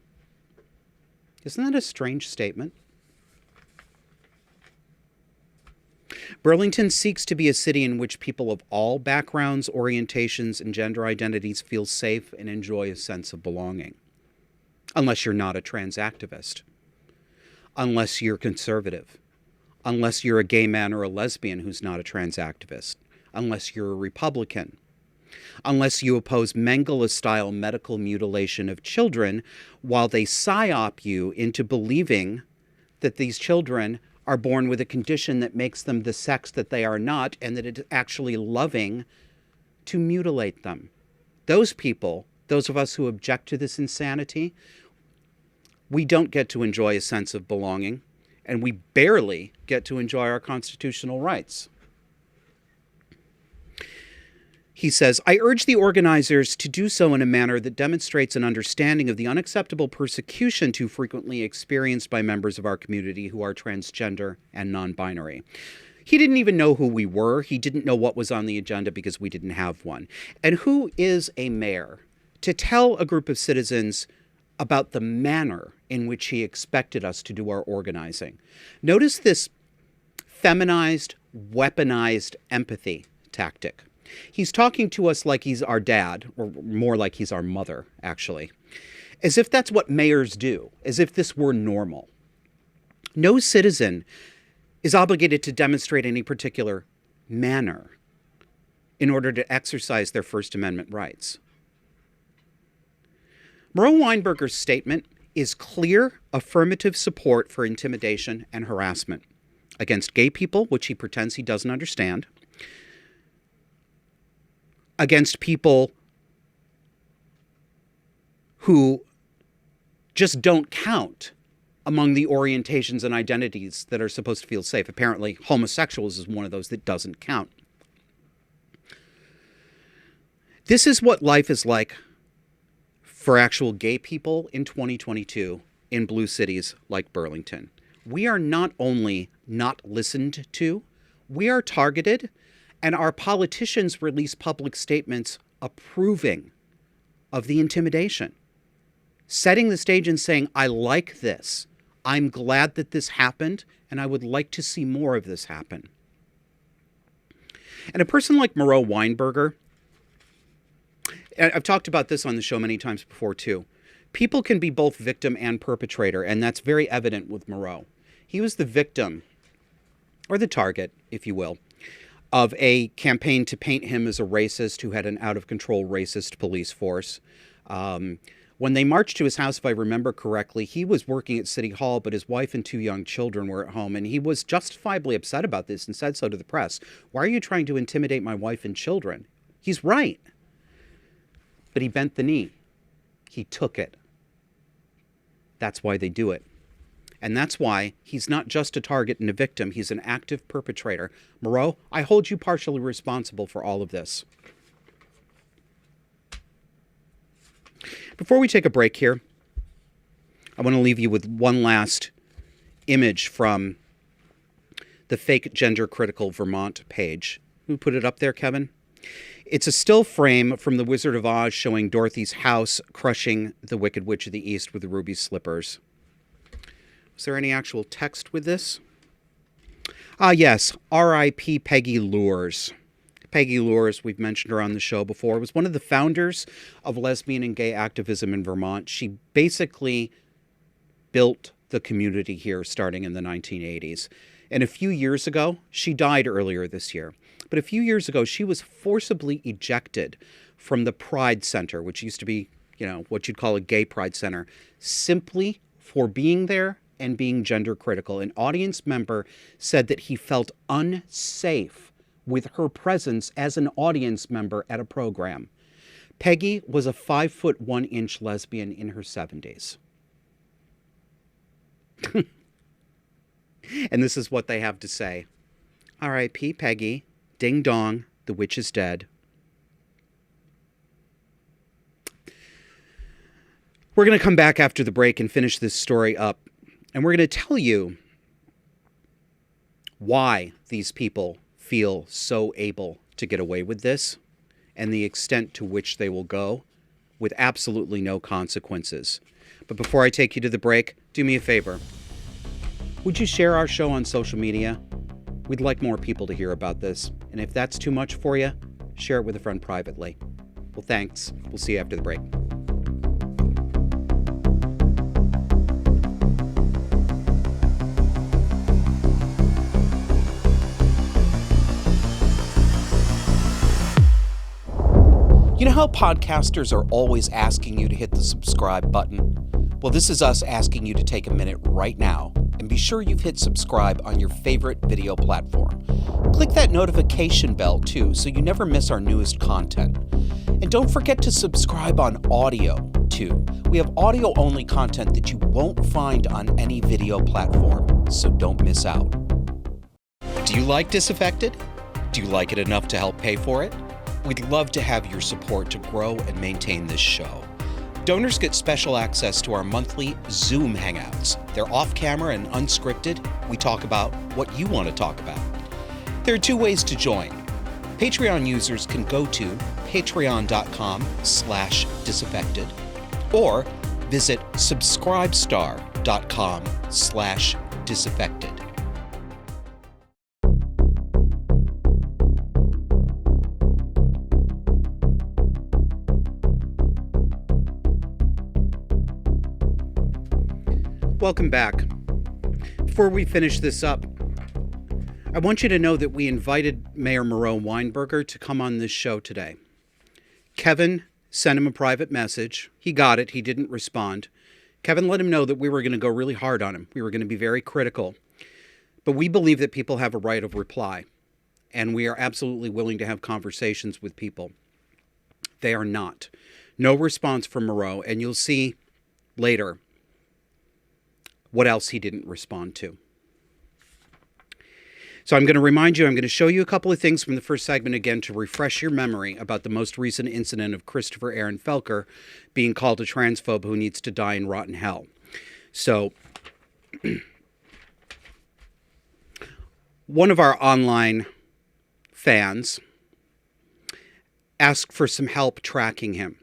Isn't that a strange statement? Burlington seeks to be a city in which people of all backgrounds, orientations, and gender identities feel safe and enjoy a sense of belonging. Unless you're not a trans activist. Unless you're conservative. Unless you're a gay man or a lesbian who's not a trans activist. Unless you're a Republican. Unless you oppose Mengele-style medical mutilation of children while they psyop you into believing that these children are born with a condition that makes them the sex that they are not, and that it's actually loving to mutilate them. those people, those of us who object to this insanity, we don't get to enjoy a sense of belonging, and we barely get to enjoy our constitutional rights. He says, I urge the organizers to do so in a manner that demonstrates an understanding of the unacceptable persecution too frequently experienced by members of our community who are transgender and non-binary. He didn't even know who we were. He didn't know what was on the agenda because we didn't have one. And who is a mayor to tell a group of citizens about the manner in which he expected us to do our organizing? Notice this feminized, weaponized empathy tactic. He's talking to us like he's our dad, or more like he's our mother, actually. As if that's what mayors do, as if this were normal. No citizen is obligated to demonstrate any particular manner in order to exercise their First Amendment rights. Miro Weinberger's statement is clear, affirmative support for intimidation and harassment against gay people, which he pretends he doesn't understand, against people who just don't count among the orientations and identities that are supposed to feel safe. Apparently, homosexuals is one of those that doesn't count. This is what life is like for actual gay people in 2022 in blue cities like Burlington. We are not only not listened to, we are targeted, and our politicians release public statements approving of the intimidation, setting the stage and saying, I like this. I'm glad that this happened, and I would like to see more of this happen. And a person like Miro Weinberger, I've talked about this on the show many times before too. People can be both victim and perpetrator, and that's very evident with Miro. He was the victim, or the target, if you will, of a campaign to paint him as a racist who had an out-of-control racist police force. When they marched to his house, if I remember correctly, he was working at City Hall, but his wife and 2 young children were at home, and he was justifiably upset about this and said so to the press. Why are you trying to intimidate my wife and children? He's right. But he bent the knee. He took it. That's why they do it. And that's why he's not just a target and a victim. He's an active perpetrator. Miro, I hold you partially responsible for all of this. Before we take a break here, I want to leave you with one last image from the fake gender-critical Vermont page. Who put it up there, Kevin? It's a still frame from The Wizard of Oz showing Dorothy's house crushing the Wicked Witch of the East with the ruby slippers. Is there any actual text with this? Yes. R.I.P. Peggy Lures. Peggy Lures, we've mentioned her on the show before, was one of the founders of lesbian and gay activism in Vermont. She basically built the community here starting in the 1980s. And a few years ago, she died earlier this year. But a few years ago, she was forcibly ejected from the Pride Center, which used to be, what you'd call a gay Pride Center, simply for being there and being gender critical. An audience member said that he felt unsafe with her presence as an audience member at a program. Peggy was a 5'1" lesbian in her 70s. And this is what they have to say. R.I.P. Peggy. Ding dong. The witch is dead. We're going to come back after the break and finish this story up. And we're going to tell you why these people feel so able to get away with this and the extent to which they will go with absolutely no consequences. But before I take you to the break, do me a favor. Would you share our show on social media? We'd like more people to hear about this. And if that's too much for you, share it with a friend privately. Well, thanks. We'll see you after the break. You know how podcasters are always asking you to hit the subscribe button? Well, this is us asking you to take a minute right now and be sure you've hit subscribe on your favorite video platform. Click that notification bell too so you never miss our newest content. And don't forget to subscribe on audio, too. We have audio-only content that you won't find on any video platform, so don't miss out. Do you like Disaffected? Do you like it enough to help pay for it? We'd love to have your support to grow and maintain this show. Donors get special access to our monthly Zoom Hangouts. They're off-camera and unscripted. We talk about what you want to talk about. There are 2 ways to join. Patreon users can go to patreon.com/disaffected or visit subscribestar.com/disaffected. Welcome back. Before we finish this up, I want you to know that we invited Mayor Miro Weinberger to come on this show today. Kevin sent him a private message. He got it. He didn't respond. Kevin let him know that we were going to go really hard on him. We were going to be very critical. But we believe that people have a right of reply, and we are absolutely willing to have conversations with people. They are not. No response from Miro, and you'll see later what else he didn't respond to. So I'm going to remind you, I'm going to show you a couple of things from the first segment again to refresh your memory about the most recent incident of Christopher Aaron Felker being called a transphobe who needs to die and rot in hell. So one of our online fans asked for some help tracking him.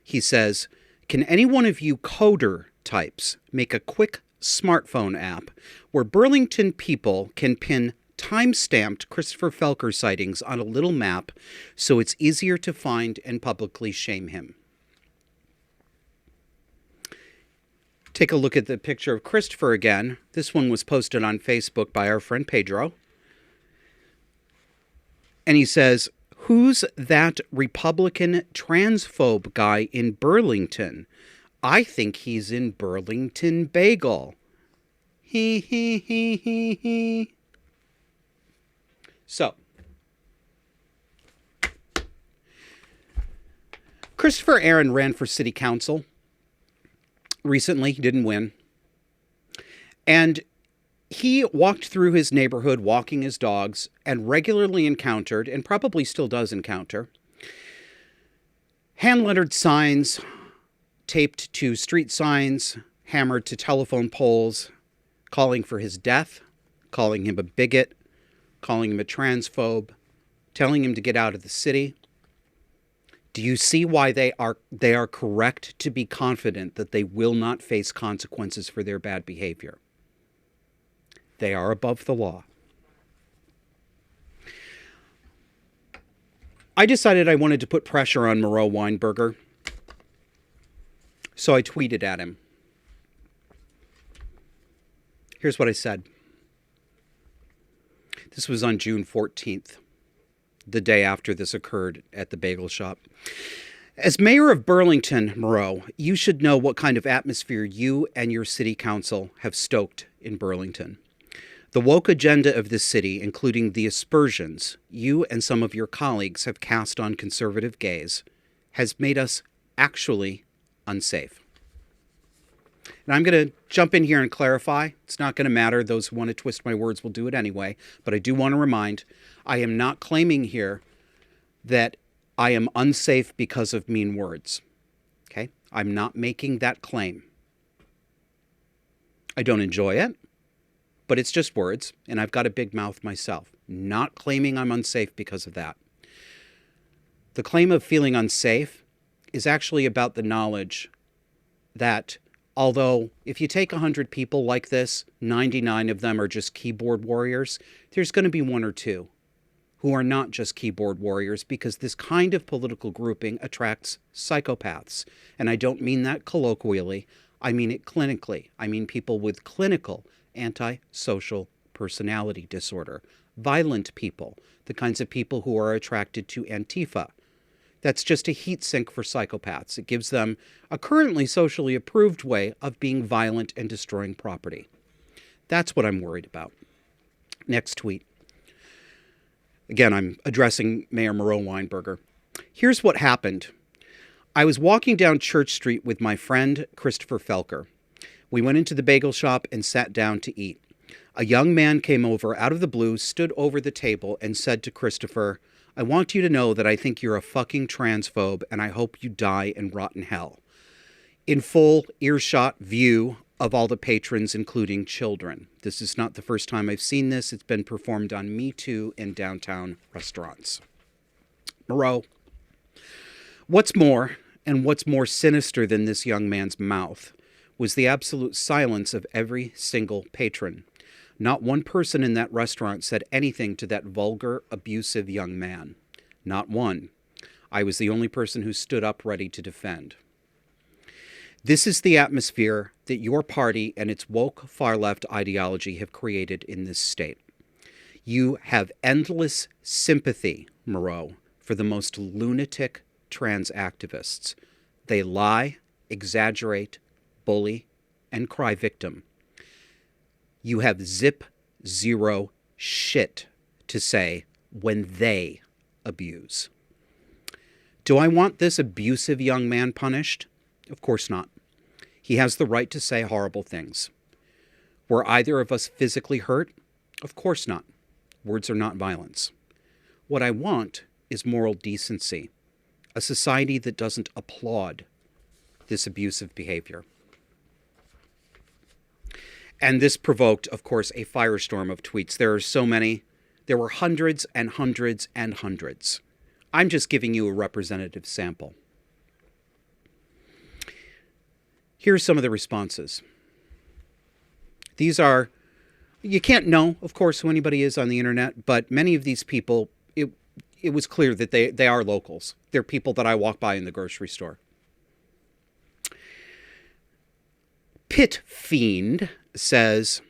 He says, "Can any one of you coder types make a quick smartphone app where Burlington people can pin time-stamped Christopher Felker sightings on a little map so it's easier to find and publicly shame him?" Take a look at the picture of Christopher again. This one was posted on Facebook by our friend Pedro. And he says, "Who's that Republican transphobe guy in Burlington? I think he's in Burlington Bagel. He, he. So, Christopher Aaron ran for city council recently. He didn't win. And he walked through his neighborhood walking his dogs and regularly encountered, and probably still does encounter, hand-lettered signs taped to street signs, hammered to telephone poles, calling for his death, calling him a bigot, calling him a transphobe, telling him to get out of the city. Do you see why they are correct to be confident that they will not face consequences for their bad behavior? They are above the law. I decided I wanted to put pressure on Miro Weinberger, so I tweeted at him. Here's what I said. This was on June 14th, the day after this occurred at the bagel shop. "As mayor of Burlington, Miro, you should know what kind of atmosphere you and your city council have stoked in Burlington. The woke agenda of this city, including the aspersions you and some of your colleagues have cast on conservative gays, has made us actually unsafe." And I'm going to jump in here and clarify. It's not going to matter. Those who want to twist my words will do it anyway. But I do want to remind, I am not claiming here that I am unsafe because of mean words. Okay? I'm not making that claim. I don't enjoy it, but it's just words, and I've got a big mouth myself. Not claiming I'm unsafe because of that. The claim of feeling unsafe is actually about the knowledge that although if you take 100 people like this, 99 of them are just keyboard warriors, there's going to be 1 or 2 who are not just keyboard warriors, because this kind of political grouping attracts psychopaths. And I don't mean that colloquially. I mean it clinically. I mean people with clinical antisocial personality disorder, violent people, the kinds of people who are attracted to Antifa. That's just a heat sink for psychopaths. It gives them a currently socially approved way of being violent and destroying property. That's what I'm worried about. Next tweet. Again, I'm addressing Mayor Miro Weinberger. Here's what happened. I was walking down Church Street with my friend Christopher Felker. We went into the bagel shop and sat down to eat. A young man came over out of the blue, stood over the table, and said to Christopher, "I want you to know that I think you're a fucking transphobe, and I hope you die and rot in hell." In full earshot view of all the patrons, including children. This is not the first time I've seen this. It's been performed on Me Too in downtown restaurants. Miro. What's more, and what's more sinister than this young man's mouth, was the absolute silence of every single patron. Not one person in that restaurant said anything to that vulgar, abusive young man. Not one. I was the only person who stood up ready to defend. This is the atmosphere that your party and its woke far-left ideology have created in this state. You have endless sympathy, Miro, for the most lunatic trans activists. They lie, exaggerate, bully, and cry victim. You have zero shit to say when they abuse. Do I want this abusive young man punished? Of course not. He has the right to say horrible things. Were either of us physically hurt? Of course not. Words are not violence. What I want is moral decency, a society that doesn't applaud this abusive behavior. And this provoked, of course, a firestorm of tweets. There are so many. There were hundreds and hundreds and hundreds. I'm just giving you a representative sample. Here's some of the responses. These are, you can't know, of course, who anybody is on the internet, but many of these people, it was clear that they are locals. They're people that I walk by in the grocery store. Pit Fiend says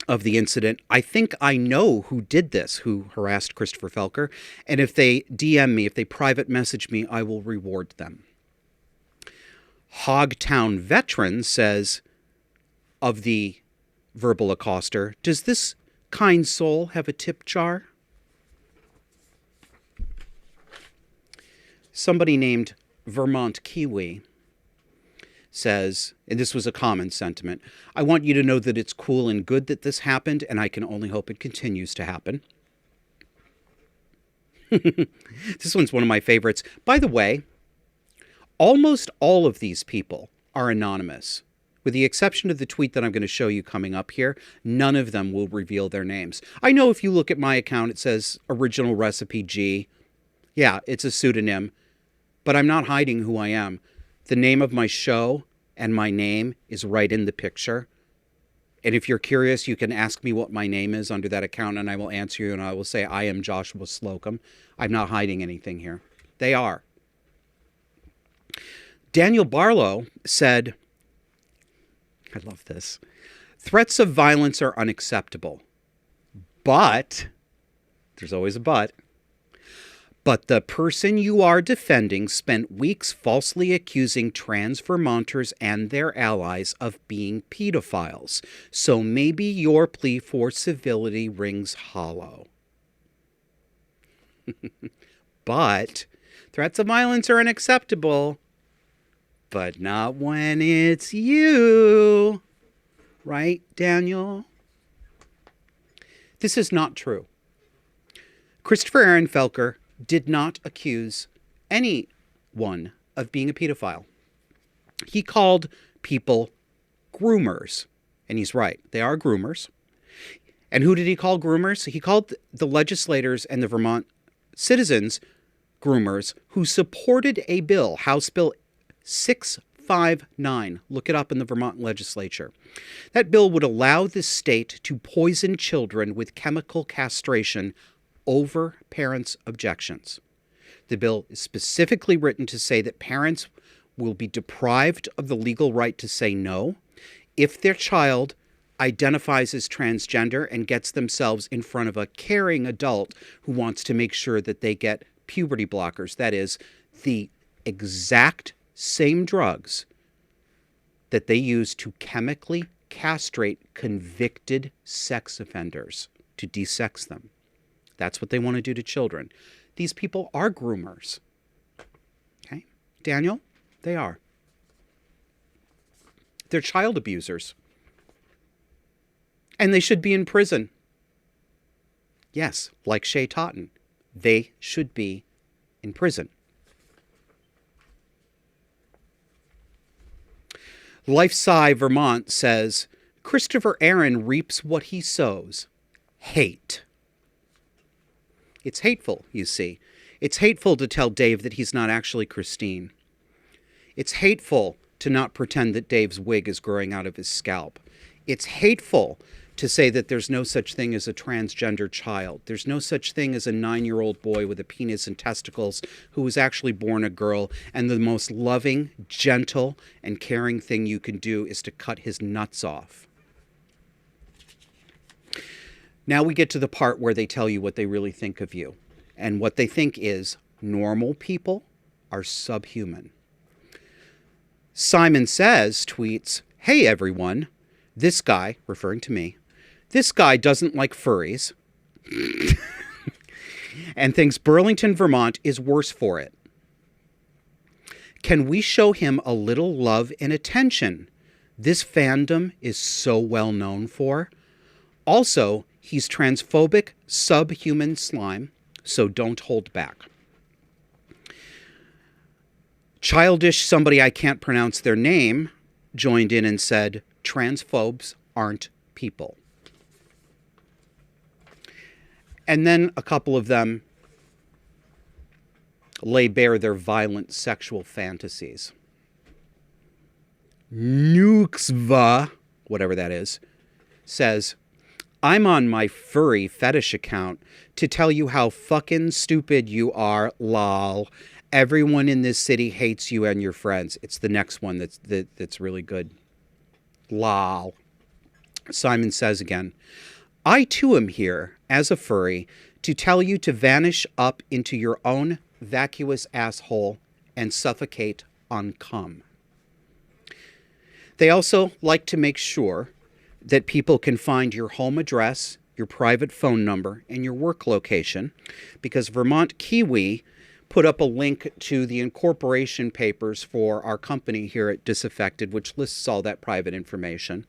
of the incident, "I think I know who did this," who harassed Christopher Felker, "and if they DM me, if they private message me, I will reward them." Hogtown Veteran says of the verbal accoster, "Does this kind soul have a tip jar?" Somebody named Vermont Kiwi says, and this was a common sentiment, "I want you to know that it's cool and good that this happened, and I can only hope it continues to happen." This one's one of my favorites. By the way, almost all of these people are anonymous. With the exception of the tweet that I'm going to show you coming up here, none of them will reveal their names. I know if you look at my account, it says Original Recipe G. Yeah, it's a pseudonym, but I'm not hiding who I am. The name of my show and my name is right in the picture. And if you're curious, you can ask me what my name is under that account, and I will answer you, and I will say, I am Joshua Slocum. I'm not hiding anything here. They are. Daniel Barlow said, I love this, "Threats of violence are unacceptable. But," there's always a but the person you are defending spent weeks falsely accusing trans Vermonters and their allies of being pedophiles. So maybe your plea for civility rings hollow." But threats of violence are unacceptable. But not when it's you. Right, Daniel? This is not true. Christopher Aaron Felker did not accuse anyone of being a pedophile. He called people groomers. And he's right. They are groomers. And who did he call groomers? He called the legislators and the Vermont citizens groomers who supported a bill, House Bill 659. Look it up in the Vermont legislature. That bill would allow the state to poison children with chemical castration over parents' objections. The bill is specifically written to say that parents will be deprived of the legal right to say no if their child identifies as transgender and gets themselves in front of a caring adult who wants to make sure that they get puberty blockers. That is, the exact same drugs that they use to chemically castrate convicted sex offenders, to desex them. That's what they want to do to children. these people are groomers. Okay? Daniel, they are. They're child abusers. And they should be in prison. Yes, like Shay Totten. They should be in prison. Lifesci Vermont says, Christopher Aaron reaps what he sows. Hate. It's hateful, you see. It's hateful to tell Dave that he's not actually Christine. It's hateful to not pretend that Dave's wig is growing out of his scalp. It's hateful to say that there's no such thing as a transgender child. There's no such thing as a 9-year-old boy with a penis and testicles who was actually born a girl, and the most loving, gentle, and caring thing you can do is to cut his nuts off. Now we get to the part where they tell you what they really think of you. And what they think is normal people are subhuman. Simon Says tweets, "Hey everyone, this guy," referring to me, "this guy doesn't like furries and thinks Burlington, Vermont is worse for it. Can we show him a little love and attention? This fandom is so well known for. Also, he's transphobic, subhuman slime, so don't hold back." Childish somebody, I can't pronounce their name, joined in and said, "Transphobes aren't people." And then a couple of them lay bare their violent sexual fantasies. Nuxva, whatever that is, says, "I'm on my furry fetish account to tell you how fucking stupid you are, lol. Everyone in this city hates you and your friends." It's the next one that's really good. Lol. Simon Says again, "I too am here, as a furry, to tell you to vanish up into your own vacuous asshole and suffocate on cum." They also like to make sure that people can find your home address, your private phone number, and your work location, because Vermont Kiwi put up a link to the incorporation papers for our company here at Disaffected, which lists all that private information.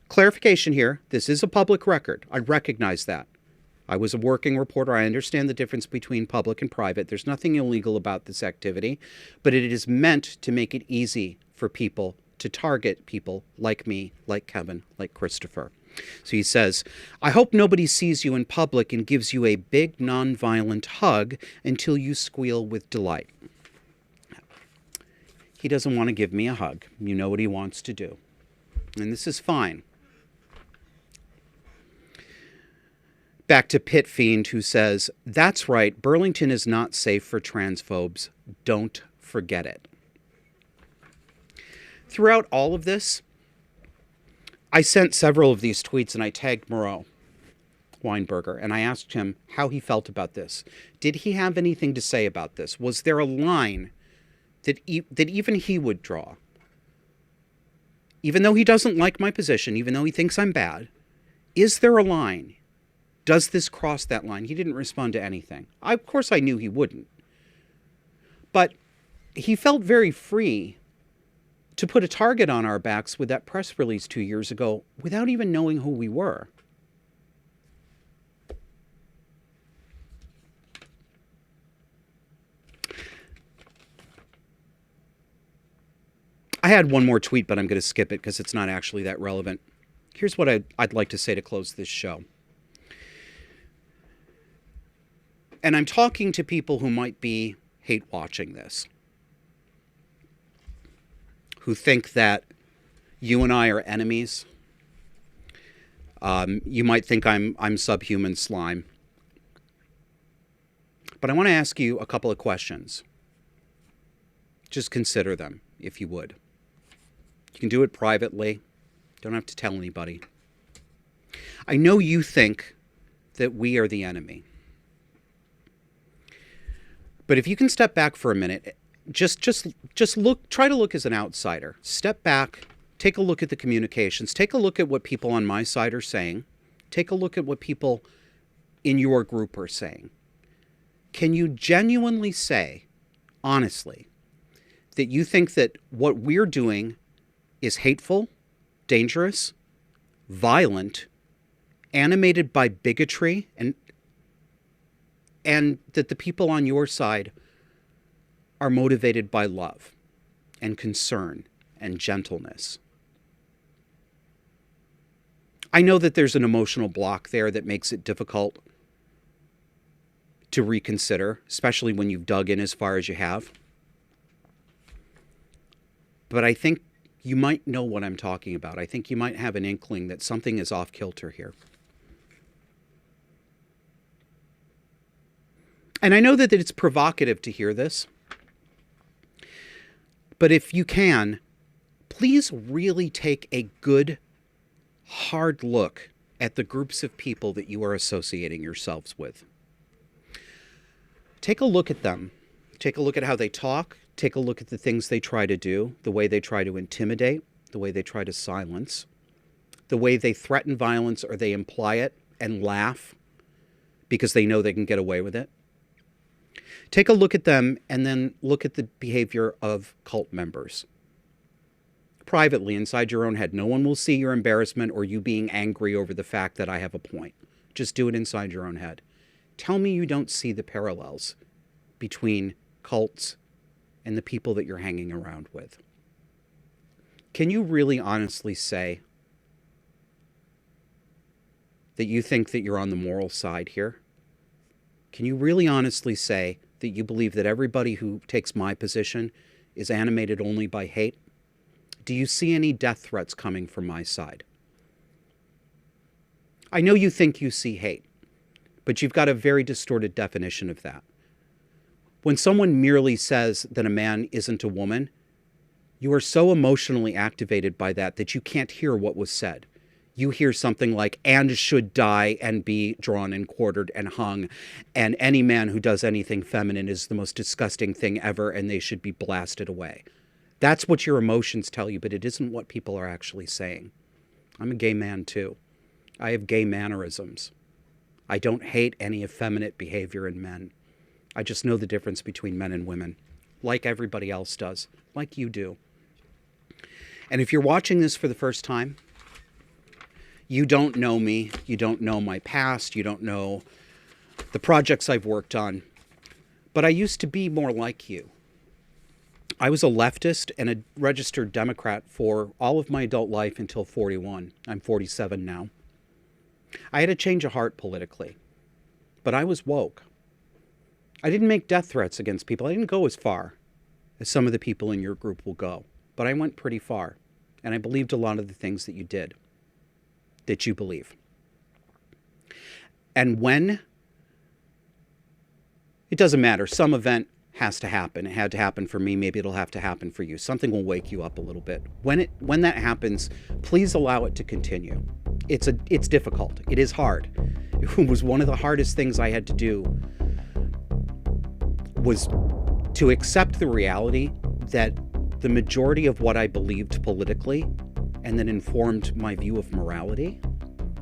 Clarification here, this is a public record. I recognize that. I was a working reporter. I understand the difference between public and private. There's nothing illegal about this activity, but it is meant to make it easy for people to target people like me, like Kevin, like Christopher. So he says, "I hope nobody sees you in public and gives you a big nonviolent hug until you squeal with delight." He doesn't want to give me a hug. You know what he wants to do. And this is fine. Back to Pit Fiend, who says, "That's right, Burlington is not safe for transphobes. Don't forget it." Throughout all of this, I sent several of these tweets and I tagged Miro Weinberger and I asked him how he felt about this. Did he have anything to say about this? Was there a line that even he would draw? Even though he doesn't like my position, even though he thinks I'm bad, is there a line? Does this cross that line? He didn't respond to anything. Of course, I knew he wouldn't. But he felt very free to put a target on our backs with that press release 2 years ago without even knowing who we were. I had one more tweet, but I'm going to skip it because it's not actually that relevant. Here's what I'd like to say to close this show. And I'm talking to people who might be hate watching this, who think that you and I are enemies. You might think I'm subhuman slime. But I want to ask you a couple of questions. Just consider them, if you would. You can do it privately. Don't have to tell anybody. I know you think that we are the enemy. But if you can step back for a minute, just look, try to look as an outsider. Step back, take a look at the communications, take a look at what people on my side are saying, take a look at what people in your group are saying. can you genuinely say, honestly, that you think that what we're doing is hateful, dangerous, violent, animated by bigotry, and that the people on your side are motivated by love and concern and gentleness? I know that there's an emotional block there that makes it difficult to reconsider, especially when you've dug in as far as you have. But I think you might know what I'm talking about. I think you might have an inkling that something is off kilter here. And I know that it's provocative to hear this. But if you can, please really take a good, hard look at the groups of people that you are associating yourselves with. Take a look at them. Take a look at how they talk. Take a look at the things they try to do, the way they try to intimidate, the way they try to silence, the way they threaten violence or they imply it and laugh because they know they can get away with it. Take a look at them and then look at the behavior of cult members. Privately, inside your own head. No one will see your embarrassment or you being angry over the fact that I have a point. Just do it inside your own head. Tell me you don't see the parallels between cults and the people that you're hanging around with. Can you really honestly say that you think that you're on the moral side here? Can you really honestly say that you believe that everybody who takes my position is animated only by hate? Do you see any death threats coming from my side? I know you think you see hate, but you've got a very distorted definition of that. When someone merely says that a man isn't a woman, you are so emotionally activated by that you can't hear what was said. You hear something like, and should die and be drawn and quartered and hung, and any man who does anything feminine is the most disgusting thing ever, and they should be blasted away. That's what your emotions tell you, but it isn't what people are actually saying. I'm a gay man too. I have gay mannerisms. I don't hate any effeminate behavior in men. I just know the difference between men and women, like everybody else does, like you do. And if you're watching this for the first time, you don't know me, you don't know my past, you don't know the projects I've worked on, but I used to be more like you. I was a leftist and a registered Democrat for all of my adult life until 41. I'm 47 now. I had a change of heart politically, but I was woke. I didn't make death threats against people. I didn't go as far as some of the people in your group will go, but I went pretty far, and I believed a lot of the things that you did, that you believe. And when, it doesn't matter, some event has to happen. It had to happen for me. Maybe it'll have to happen for you. Something will wake you up a little bit. When that happens, please allow it to continue. It's difficult. It is hard. It was one of the hardest things I had to do was to accept the reality that the majority of what I believed politically and that informed my view of morality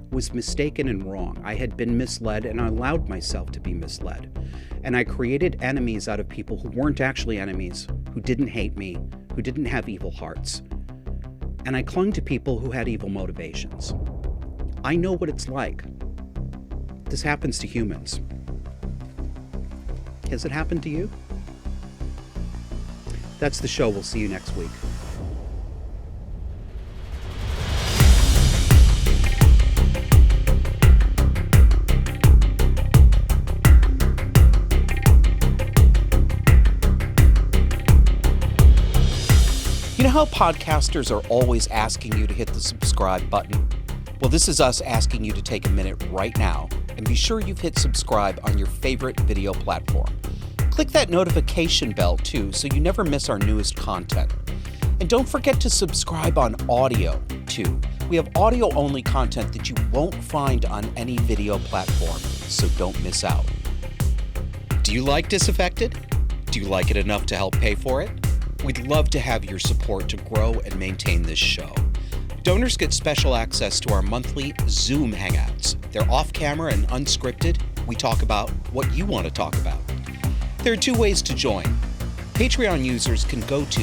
was mistaken and wrong. I had been misled and I allowed myself to be misled. And I created enemies out of people who weren't actually enemies, who didn't hate me, who didn't have evil hearts. And I clung to people who had evil motivations. I know what it's like. This happens to humans. Has it happened to you? That's the show. We'll see you next week. You know how podcasters are always asking you to hit the subscribe button? Well, this is us asking you to take a minute right now and be sure you've hit subscribe on your favorite video platform. Click that notification bell too so you never miss our newest content. And don't forget to subscribe on audio too. We have audio-only content that you won't find on any video platform, so don't miss out. Do you like Disaffected? Do you like it enough to help pay for it? We'd love to have your support to grow and maintain this show. Donors get special access to our monthly Zoom Hangouts. They're off-camera and unscripted. We talk about what you want to talk about. There are 2 ways to join. Patreon users can go to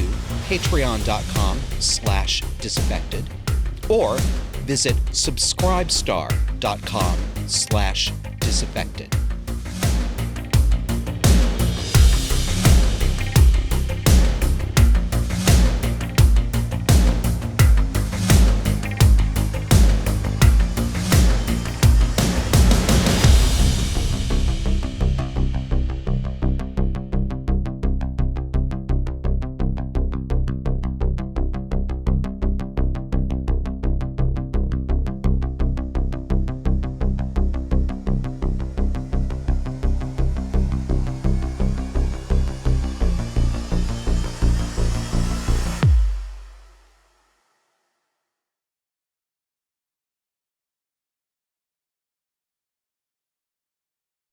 patreon.com/disaffected or visit subscribestar.com/disaffected.